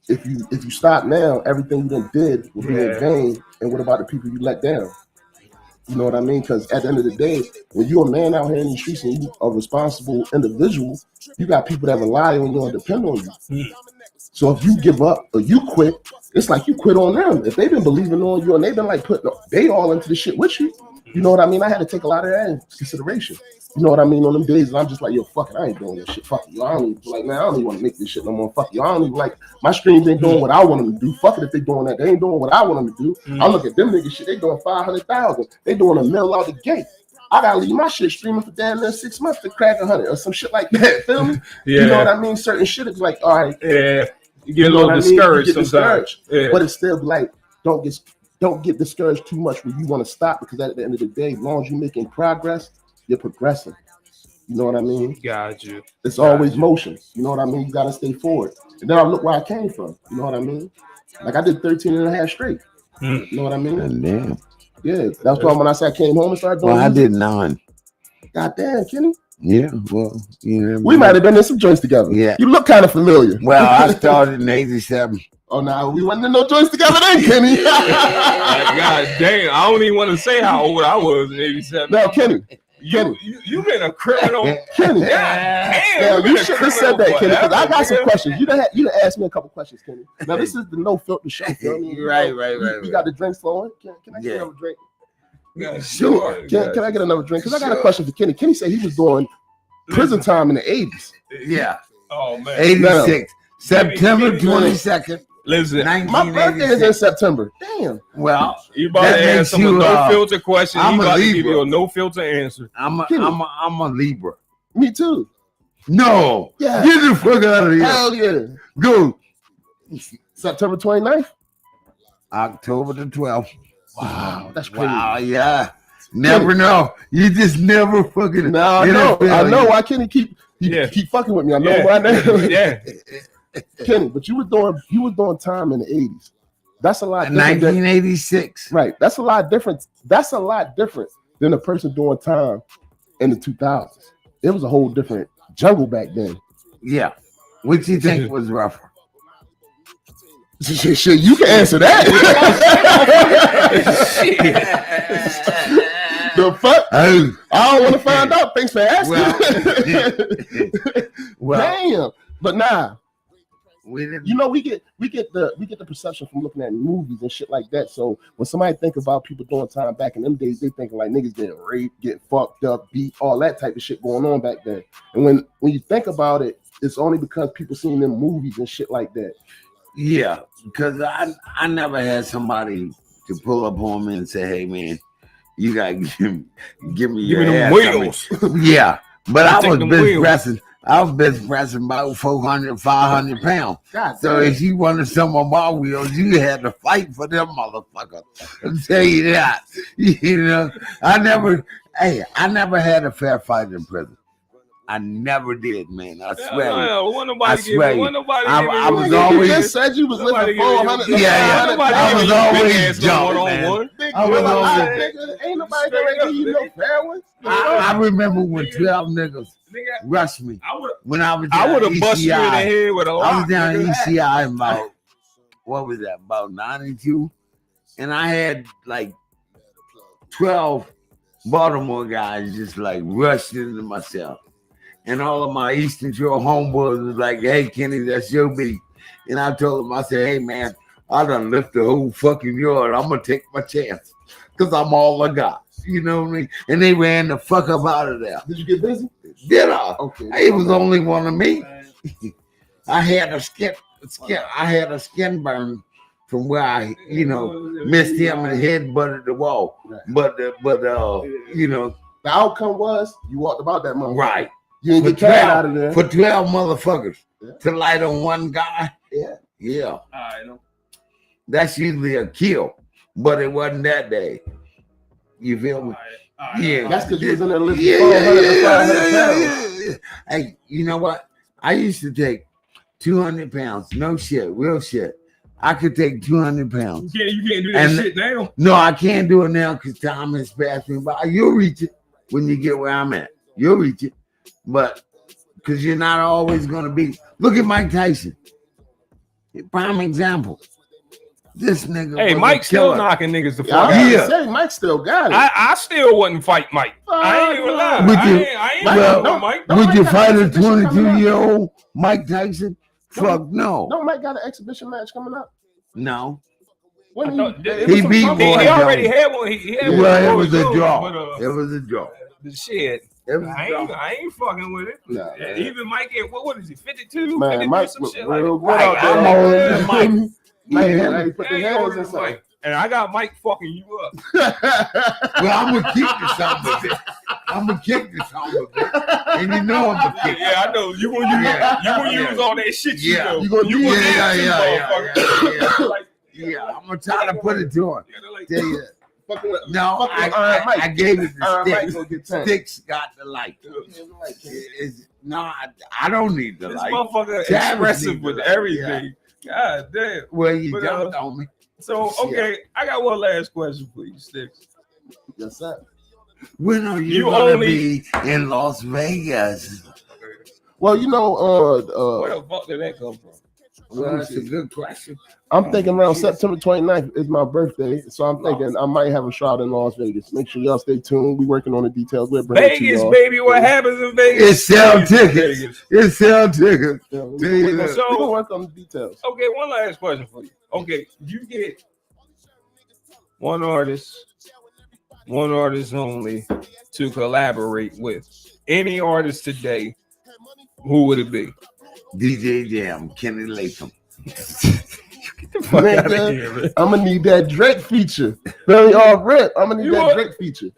If you stop now, everything you done did will be in vain. And what about the people you let down? You know what I mean? Because at the end of the day, when you're a man out here in the streets and you a responsible individual, you got people that rely on you and depend on you. So if you give up or you quit, it's like you quit on them. If they've been believing on you and they've been like putting they all into the shit with you, you know what I mean? I had to take a lot of that into consideration. You know what I mean? On them days, and I'm just like, yo, fuck it, I ain't doing this shit. Fuck you. I don't even like, man, I don't even want to make this shit no more. Fuck you. I don't even like my streams ain't doing what I want them to do. Fuck it if they doing that. They ain't doing what I want them to do. I look at them niggas shit, they doing 500,000. They doing $1 million out the gate. I gotta leave my shit streaming for damn near 6 months to crack 100 or some shit like that. Feel me? Yeah. You know what I mean? Certain shit is like, all right. Yeah. You get a little discouraged sometimes. Yeah. But it's still like, don't get discouraged too much when you want to stop, because at the end of the day, as long as you're making progress, you're progressing. You know what I mean? Got you. It's always motion. You know what I mean? You got to stay forward. And then I look where I came from. You know what I mean? Like I did 13 and a half straight. You know what I mean? Damn. Yeah. That's why when I said I came home and started doing I did 9. God damn, Kenny. Yeah, well, you know. We might have been in some joints together. Yeah. You look kind of familiar. Well, I started in 87. Oh, no, we wasn't in no joints together then, Kenny. God damn, I don't even want to say how old I was in 87. No, Kenny. You been a criminal. Kenny. Damn, you should have said that, Kenny, because I got some questions. You done asked me a couple questions, Kenny. Now, this is the no filter show. Right. You got the drinks flowing? Can I get another drink? Yeah, sure. Can I get another drink? Because I got a question for Kenny. Kenny said he was doing prison time in the 80s. Yeah. Oh, man. 86. September 22nd. Listen, my birthday is in September. Damn. Well, you about to ask him a no filter question. I'm he about to give you a no filter answer. I'm a Libra. Me too. No. Yeah. Get the fuck out of here. Hell yeah. Go. September 29th? October the 12th. Wow, that's crazy. Wow, yeah. Never know. You just never fucking. No, I know. Why can't he keep fucking with me? I know why now. Yeah. Kenny, but you was doing time in the 80s. That's a lot different. 1986. Right. That's a lot different. That's a lot different than a person doing time in the 2000s. It was a whole different jungle back then. Yeah. What do you think was rougher? Shit, you can answer that. The fuck? I don't want to find out. Thanks for asking. Damn. But nah. You know, we get the perception from looking at movies and shit like that. So when somebody think about people doing time back in them days, they thinking like niggas getting raped, getting fucked up, beat, all that type of shit going on back then. And when you think about it, it's only because people seen them movies and shit like that. Yeah, because I never had somebody to pull up on me and say, "Hey man, you gotta give me your ass." Wheels. Yeah, but I was bench pressing. I was bench pressing about 400, 500 pounds. God, so if you wanted some of my wheels, you had to fight for them motherfuckers. I'll tell you that. You know, I never had a fair fight in prison. I never did, man. I swear. I was always. You just said you was living 400. Yeah. I was always jumping, man. Ain't nobody gonna give you no fair ones. I remember when 12 niggas rushed me. When I was down I would have busted you in the head with a lock. I was down in ECI about, what was that, about 92? And I had like 12 Baltimore guys just like rushed into myself. And all of my Eastern Shore homeboys was like, "Hey, Kenny, that's your beat." And I told them, I said, "Hey, man, I done lift the whole fucking yard. I'm going to take my chance because I'm all I got." You know what I mean? And they ran the fuck up out of there. Did you get busy? Did I? Okay. It was only one of me. I had a skin burn from where I, missed him and head butted the wall. Right. But the outcome was you walked about that month. Right. You didn't get carried out of there. For 12 motherfuckers to light on one guy. Yeah. All right. That's usually a kill, but it wasn't that day. You feel me? All right. Yeah. That's because you was in there lifting 400 pounds. Hey, you know what? I used to take 200 pounds. No shit. Real shit. I could take 200 pounds. You can't do that shit now. No, I can't do it now because time has passed me by. You'll reach it when you get where I'm at. You'll reach it. But because you're not always going to be. Look at Mike Tyson. Prime example. This nigga. Hey, Mike still knocking niggas the fuck out. Yeah, say Mike still got it. I still wouldn't fight Mike. I ain't even lying. Would you fight a 22-year-old Mike Tyson? Fuck no. No, Mike got an exhibition match coming up. No. He beat Boy. He already had one. It was a draw. It was a draw. The shit. I ain't fucking with it. Nah, even Mike, what is he? 52? Man, 52 Mike, some shit I'm older than Mike. Mike, put the hands inside. And I got Mike fucking you up. Well, I'm gonna keep the sound of it. I'm gonna kick the sound of it, and you know I'm gonna kick. Yeah, I know you gonna use. You gonna use all that shit. Yeah, you gonna use Yeah, I'm gonna try to put it to him. No, I gave it to Stixxx. Stixxx got the light. No, I don't need the light. This motherfucker expressive with everything. God damn. Well, you jumped on me. So, okay, I got one last question for you, Stixxx. Yes, sir. When are you gonna be in Las Vegas? Well, you know, where the fuck did that come from? Well, that's a good question. I'm thinking around September 29th is my birthday, so I'm thinking I might have a shot in Las Vegas. Make sure y'all stay tuned. We working on the details. We're Vegas, baby. What happens in Vegas? It's sell tickets. It's sell tickets. So we're gonna work on the details. Okay, one last question for you. Okay, you get one artist only to collaborate with. Any artist today, who would it be? DJ Jam, Kenny Latham. Man, I'm gonna need that Drake feature. Very off rip. I'm gonna need that Drake feature.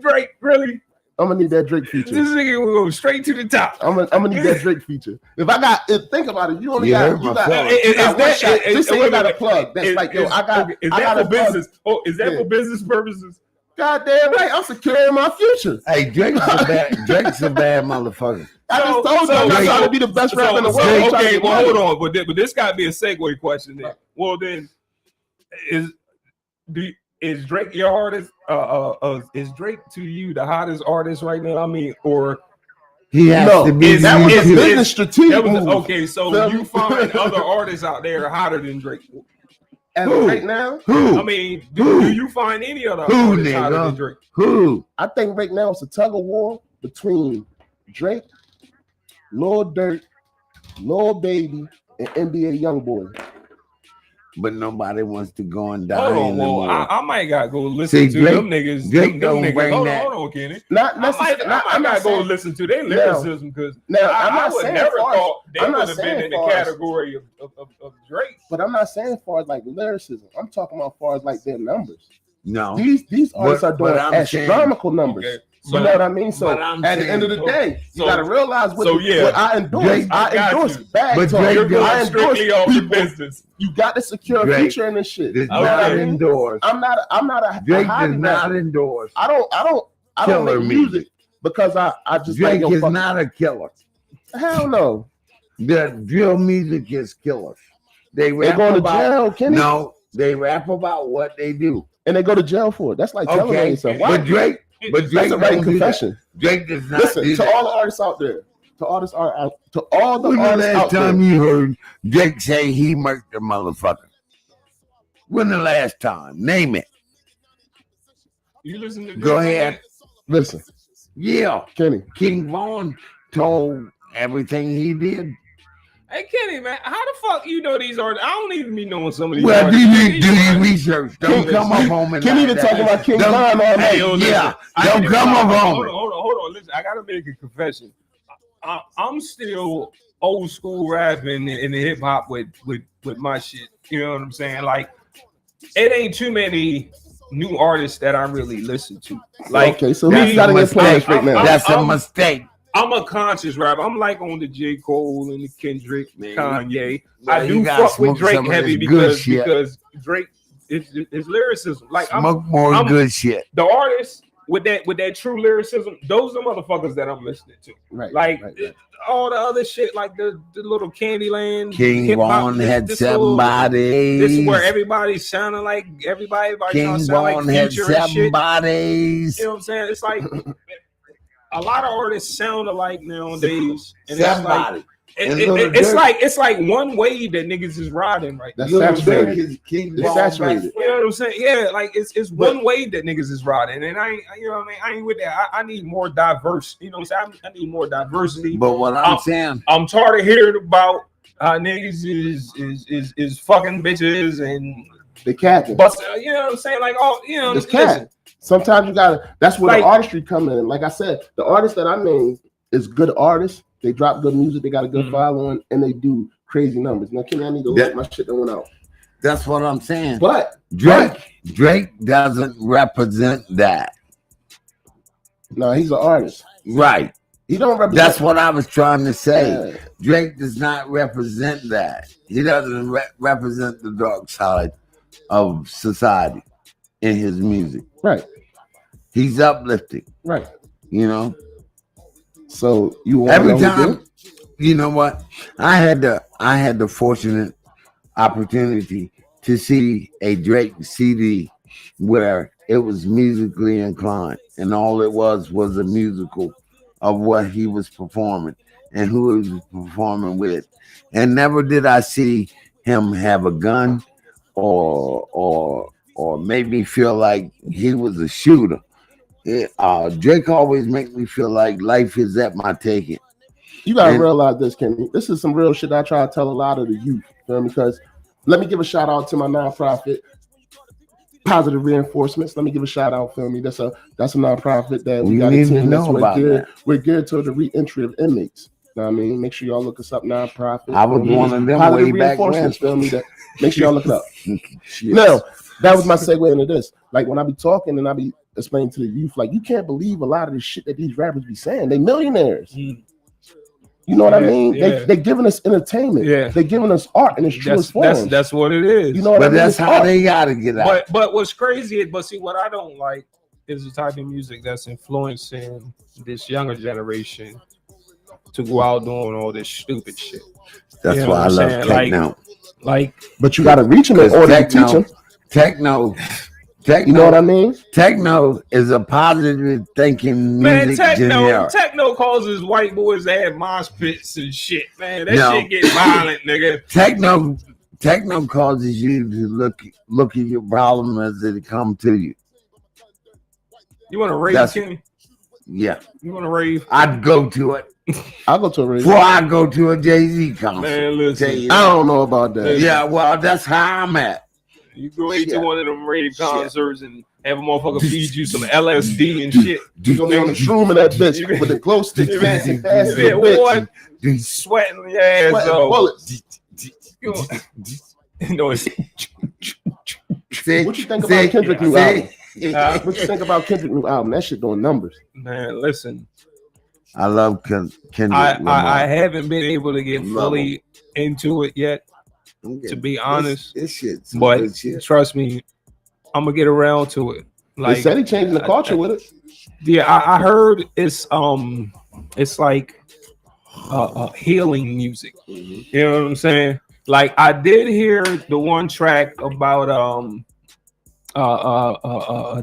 Drake, really? I'm gonna need that Drake feature. This nigga will go straight to the top. I'm gonna need that Drake feature. If I got, think about it. You only got. Is that a plug? That's like, yo, I got. Is that for business? Oh, is that for business purposes? Goddamn right. I'm securing my future. Hey, Drake's a bad motherfucker. I just told you I'm trying to be the best rapper in the world. Okay, well, hold on, but this got to be a segue question then. Well, then, is Drake your artist? Is Drake to you the hottest artist right now? I mean, or he has to be. That was a business strategic move. Okay, so you find other artists out there hotter than Drake? Right now, I mean, do you find any other artists hotter than Drake? I think right now it's a tug of war between Drake, Lil Durk, Lil Baby, and NBA YoungBoy. But nobody wants to go and die anymore. I might gotta go listen to them niggas. Them niggas. Hold on, Kenny. I gotta go listen to their lyricism because I would never thought they would have been in the category of Drake. But I'm not saying as far as like lyricism. I'm talking about as far as like their numbers. No, these artists are doing astronomical numbers. Okay. You know what I mean? So at the end of the day, you gotta realize what I endorse. I endorse bag talk. I endorse strictly business. You got to secure a future in this shit. Does not endorse. I'm not a Drake does not endorse. I don't make music because I just Drake is not a killer. Hell no. The drill music is killers. They go to jail, Kenny. No, they rap about what they do. And they go to jail for it. That's like telling yourself. But Drake that's a right confession. Drake does not. Listen to all the artists out there. To all the artists out there. When the last time you heard Drake say he murked the motherfucker? When the last time? Name it. You listen to Go ahead. Listen. Yeah. Kenny. King Von told everything he did. Hey, Kenny, man, how the fuck you know these artists? I don't even be knowing some of these artists. Well, do you research? Don't come up home and Kenny even talking about King Von all night. Don't come up home. Hold on. Listen, I gotta make a confession. I'm still old school rapping in the hip hop with my shit. You know what I'm saying? Like, it ain't too many new artists that I really listen to. Like, okay, so who's got a playlist right now? That's a mistake. I'm a conscious rapper. I'm like on the J. Cole and the Kendrick, Kanye. I do fuck with Drake heavy because Drake is lyricism. Like smoke more good shit. The artists with that true lyricism, those are the motherfuckers that I'm listening to. Right. Like all the other shit, like the little Candyland. King Von had somebody. This is where everybody's sounding like everybody. King Von had somebody. You know what I'm saying? It's like. A lot of artists sound alike nowadays, and it's like one wave that niggas is riding right now. That's saturated. It's saturated. You know what I'm saying? Yeah, like it's one wave that niggas is riding, and I ain't, you know what I mean? I ain't with that. I need more diverse. You know what I'm saying? I need more diversity. But what I'm saying, I'm tired of hearing about niggas is fucking bitches and the cat. But you know what I'm saying? Like, oh, you know, this cat. Sometimes you gotta. That's where the artistry come in. Like I said, the artists that I named is good artists. They drop good music. They got a good following, and they do crazy numbers. Now, Kenny, I need to let my shit that went out. That's what I'm saying. But Drake doesn't represent that. No, he's an artist. Right. He don't represent. That's what I was trying to say. Yeah. Drake does not represent that. He doesn't represent the dark side of society in his music. Right. He's uplifting. Right. You know. So you every time, you know what? I had the fortunate opportunity to see a Drake CD where it was musically inclined, and all it was a musical of what he was performing and who he was performing with. And never did I see him have a gun or make me feel like he was a shooter. Drake always make me feel like life is at my taking. You gotta realize this, Kenny. This is some real shit I try to tell a lot of the youth. Because let me give a shout out to my nonprofit, Positive Reinforcements. Let me give a shout out. Feel me? That's a nonprofit that we got a team that's we're geared to the re-entry of inmates. You know what I mean? Make sure y'all look us up. Nonprofit. I was one of them Positive way back when. Feel me? That make sure y'all look it up. No, that was my segue into this. Like when I be talking and I be explaining to the youth, like you can't believe a lot of the shit that these rappers be saying. They millionaires. You know what I mean? Yeah. They giving us entertainment. Yeah. They giving us art in its truest form. That's what it is. You know what I mean? That's how they gotta get out. But what's crazy is, see, what I don't like is the type of music that's influencing this younger generation to go out doing all this stupid shit. That's why I love techno. Like, but you gotta reach them in order to teach them. Techno, you know what I mean? Techno is a positive thinking music genre. Techno causes white boys to have mosh pits and shit, man. Shit gets violent, nigga. Techno causes you to look at your problem as it come to you. You want to rave, Kenny? Yeah. You want to rave? I'd go to it. I'll go to a rave. Before I go to a Jay-Z concert. Man, listen. I don't know about that. Yeah, well, that's how I'm at. You go into one of them rave concerts and have a motherfucker feed you some LSD and shit. You gonna be on the shroom of that bitch with the glow stick, fancy, sweating your ass off. What you think about Kendrick's new album? What you think about Kendrick's new album? That shit doing numbers. Man, listen. I love Kendrick. I haven't been able to get fully into it yet. To be honest, but trust me, I'm gonna get around to it. Like they said, he changing the culture with it. Yeah, I heard it's like healing music. You know what I'm saying? Like I did hear the one track about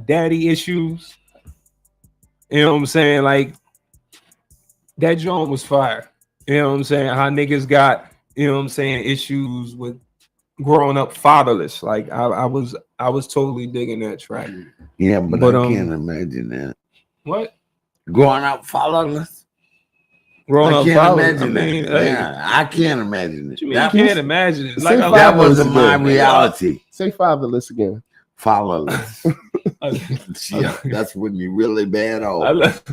daddy issues. You know what I'm saying? Like that joint was fire. You know what I'm saying? How niggas got, you know what I'm saying, issues with growing up fatherless. Like I was totally digging that track. Yeah, but I can't imagine that. What? Growing up fatherless? Growing up fatherless. I can't imagine it. You can't imagine it. Like that wasn't my reality. Say fatherless again. Fatherless. Yeah, that's when you really bad off.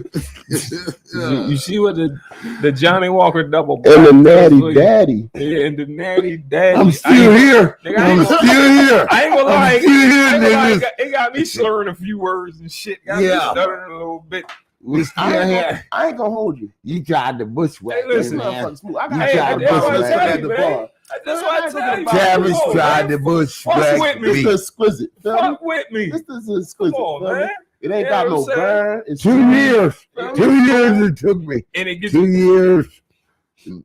You see what the Johnny Walker double and the natty daddy. Yeah, and the natty daddy. I'm still here. I'm still here. I ain't gonna lie. It got me slurring a few words and shit. Got me stuttering a little bit. I ain't gonna hold you. You tried to bushwhack. Hey, listen, man. You tried to bushwhack at the bar. That's what I tell you. Travis tried to bushwhack. Fuck with me. This is exquisite. Fuck with me. This is exquisite. Come on, man. It ain't got no burn. It's 2 years. 2 years it took me. And it gets 2 years. Man,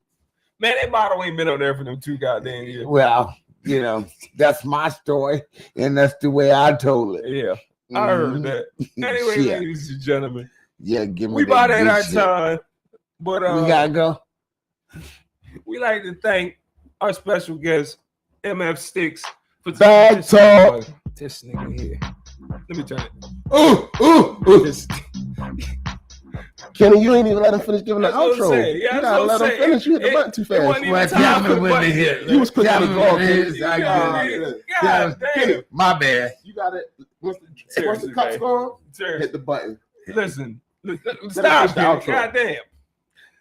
that bottle ain't been on there for them 2 goddamn years. Well, you know, that's my story, and that's the way I told it. Yeah, I heard that. Anyway, ladies and gentlemen. Yeah, give me. We about at our time, but we gotta go. We like to thank our special guest, MF Stixxx, for Bag talk. This nigga here. Let me turn it. This. Kenny, you ain't even let him finish giving the outro. You gotta let him finish. You hit the button too fast. You was quick to the ball, Kenny. My bad. You got it. Once the cup's gone, hit the button. Listen, stop, goddamn.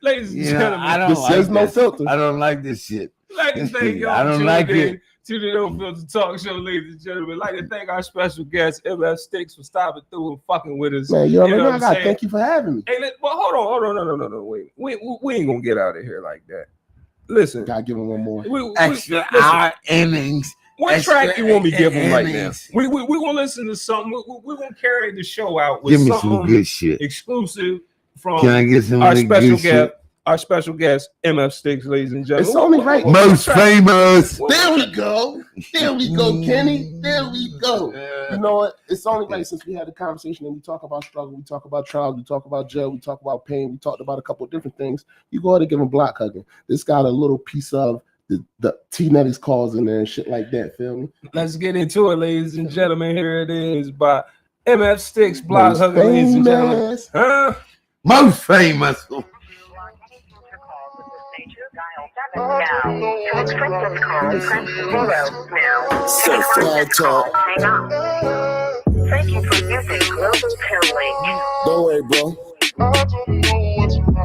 Ladies and gentlemen, there's no filter. I don't like this shit. Like to thank y'all. I don't like it. To the No Filter Talk Show, ladies and gentlemen. I'd like to thank our special guest, MF Stixxx, for stopping through and fucking with us. Man, you already know I gotta thank you for having me. Hey, well, hold on, no, wait. We ain't gonna get out of here like that. Listen, gotta give him one more. Extra hour innings. What track you want me to give him right now? We gonna listen to something. We're gonna carry the show out with some good shit exclusive from Can I get some our special guest. Our special guest, MF Stixxx, ladies and gentlemen. It's only right. Most famous. There we go, Kenny. There we go. You know what? It's only right since we had a conversation and we talk about struggle, we talk about trial, we talk about jail, we talk about pain, we talked about a couple of different things. You go ahead and give him block hugging. This got a little piece of the T-Netty's calls in there and shit like that. Feel me? Let's get into it, ladies and gentlemen. Here it is by MF Stixxx, block hugging, ladies and gentlemen. Most famous. Certified talk. Thank you for using Global Telling. Don't worry, bro.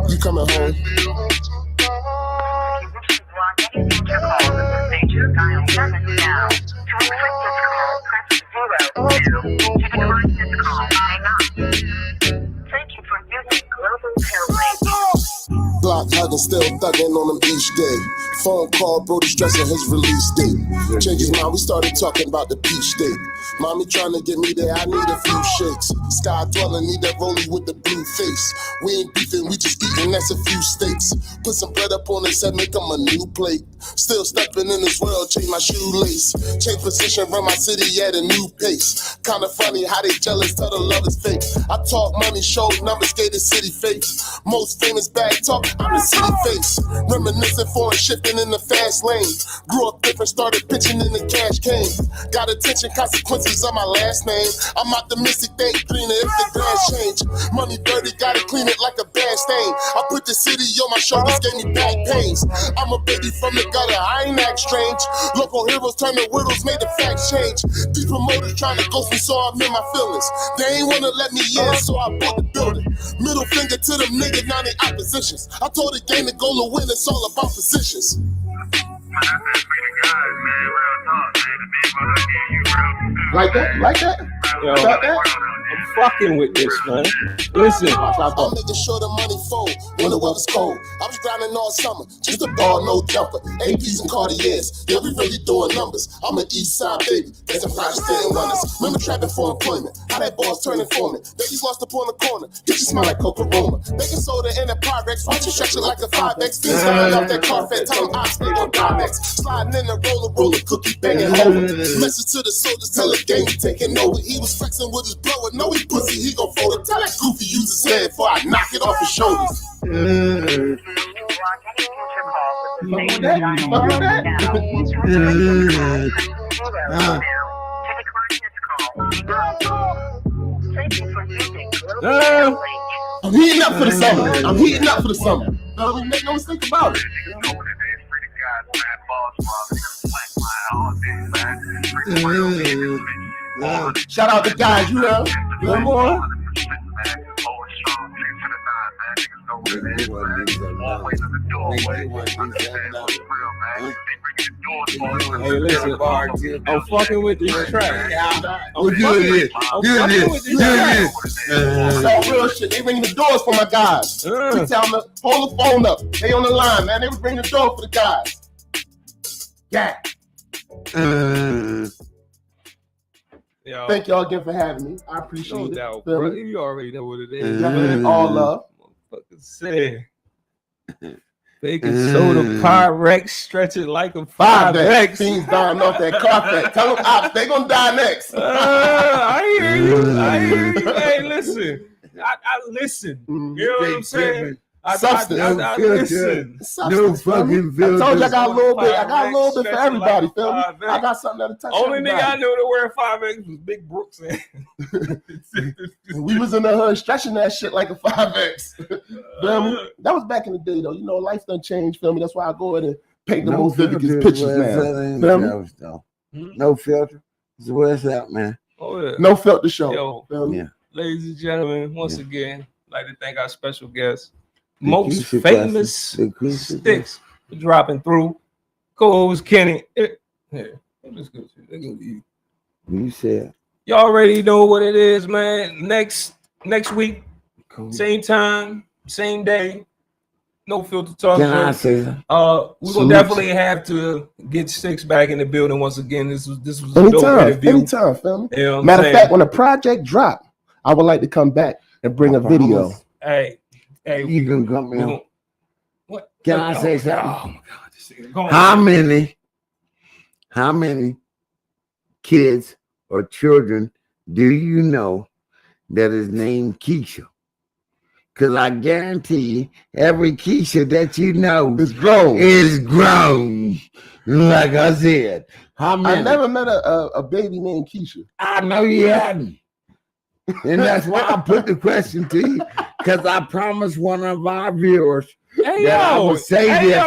You coming home? Thank you for using Global Telling. Block hugging, still thugging on him each day. Phone call, Brody stressing his release date. Change his mind, we started talking about the peach date. Mommy trying to get me there, I need a few shakes. Sky dwelling, need that rollie with the blue face. We ain't beefing, we just eating, that's a few steaks. Put some bread up on his head, make him a new plate. Still stepping in this world, change my shoelace. Change position, run my city at a new pace. Kinda funny how they jealous, tell the love is fake. I talk money, show numbers, gave the city face. Most famous bag talk, I'm the city face. Reminiscing foreign shifting in the fast lane. Grew up different, started pitching in the cash came. Got attention, consequences of my last name. I'm optimistic, they ain't greener if the grass change. Money dirty, gotta clean it like a bad stain. I put the city on my shoulders, gave me back pains. I'm a baby from the gutter, I ain't act strange. Local heroes turn to widows, made the facts change. These promoters trying to ghost me, so I'm in my feelings. They ain't wanna let me in, so I bought the building. Middle finger to them niggas, now they oppositions. I told the game to go to win, it's all about positions. Like that? Yo, I'm fucking with this, man. Listen, I'm making sure the money fold when the weather's cold. I was grinding all summer, just a ball, no jumper. APs and Cartiers, yeah, we really doing numbers. I'm an East Side baby, that's a project staying runners. Remember trapping for employment, how that boss turning foreman. Babies lost up on the corner, get you smell like Coca-Cola. Baking soda in a Pyrex, watch you stretch it like a 5X. Things coming off that Carfet, tell them I stay on Dimex. Sliding in the roller, cookie banging over. Message to the soldiers, tell the game taking over. He was flexing with his blower, know he pussy, he gon' fold it. Tell that goofy use his head before I knock it off his shoulders. I'm heating up for the summer. No, make no mistake about it. Shout out to guys, you know. One more. Hey, listen, I'm fucking with this track. I'm fucking with this track. That's real shit. They ringing the doors for my guys. We tell them to hold the phone up. They on the line, man. They was ringing the door for the guys. Yeah. Yo, thank y'all again for having me. I appreciate it. No doubt, bro. You already know what it is. All love. Motherfucker said. Baking soda Pyrex, stretch it like a 5X. Things dying off that carpet. Tell them ops, they gonna die next. I hear you. Hey, listen. I listen. You know what I'm saying? Substance. Listen. No fucking filter. I told you I got a little bit. I got a little bit for everybody. Feel me? I got something that'll touch Only everybody. nigga I knew to wear 5X was Big Brooks. We was in the hood stretching that shit like a 5X. Feel me? That was back in the day, though. You know, life done changed. Feel me? That's why I go ahead and paint the most vivid pictures now. Feel me? No filter. So where's that, man? Oh, yeah. No filter show. Yo, feel me? Yeah. Ladies and gentlemen, once again, I'd like to thank our special guest, most famous Stixxx, for dropping through. Co-host Kenny. You said. You already know what it is, man. Next week, same time, same day. No filter talk. Can I say that? We're gonna definitely have to get Stixxx back in the building once again. This was anytime, feel me? You know Matter of fact, when the project drop, I would like to come back and bring a video. Hey, you can come in. What? Can I say something? Oh my God! This thing, How many kids or children do you know that is named Keisha? Because I guarantee you, every Keisha that you know is grown. Like I said. How many? I never met a baby named Keisha. I know you hadn't. And that's why I put the question to you. Because I promised one of our viewers I would say this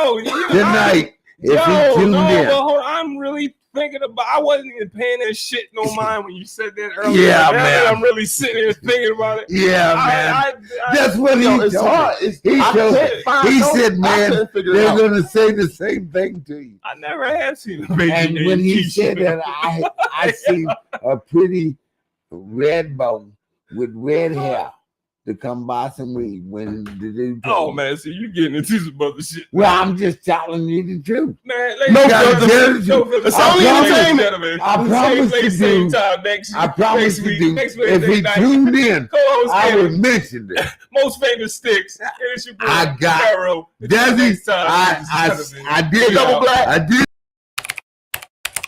tonight if he tuned in. Well, hold on, I'm really thinking about. I wasn't even paying that shit no mind when you said that earlier. Yeah, man. I'm really sitting here thinking about it. Yeah, man. That's what he it's told hard. me. He said, man, they're going to say the same thing to you. I never had seen a baby And named when he Keisha. said that, I seen a pretty red bone with red hair to come by some weed when the dude. Oh man, see you getting into some other shit. Well, I'm just telling you the truth. Man, no filter. It's only entertainment. I promise to do. I promise to do. If he tuned in, I would mention it. Most famous Stixxx. I got Desi. I did. Double black. I did.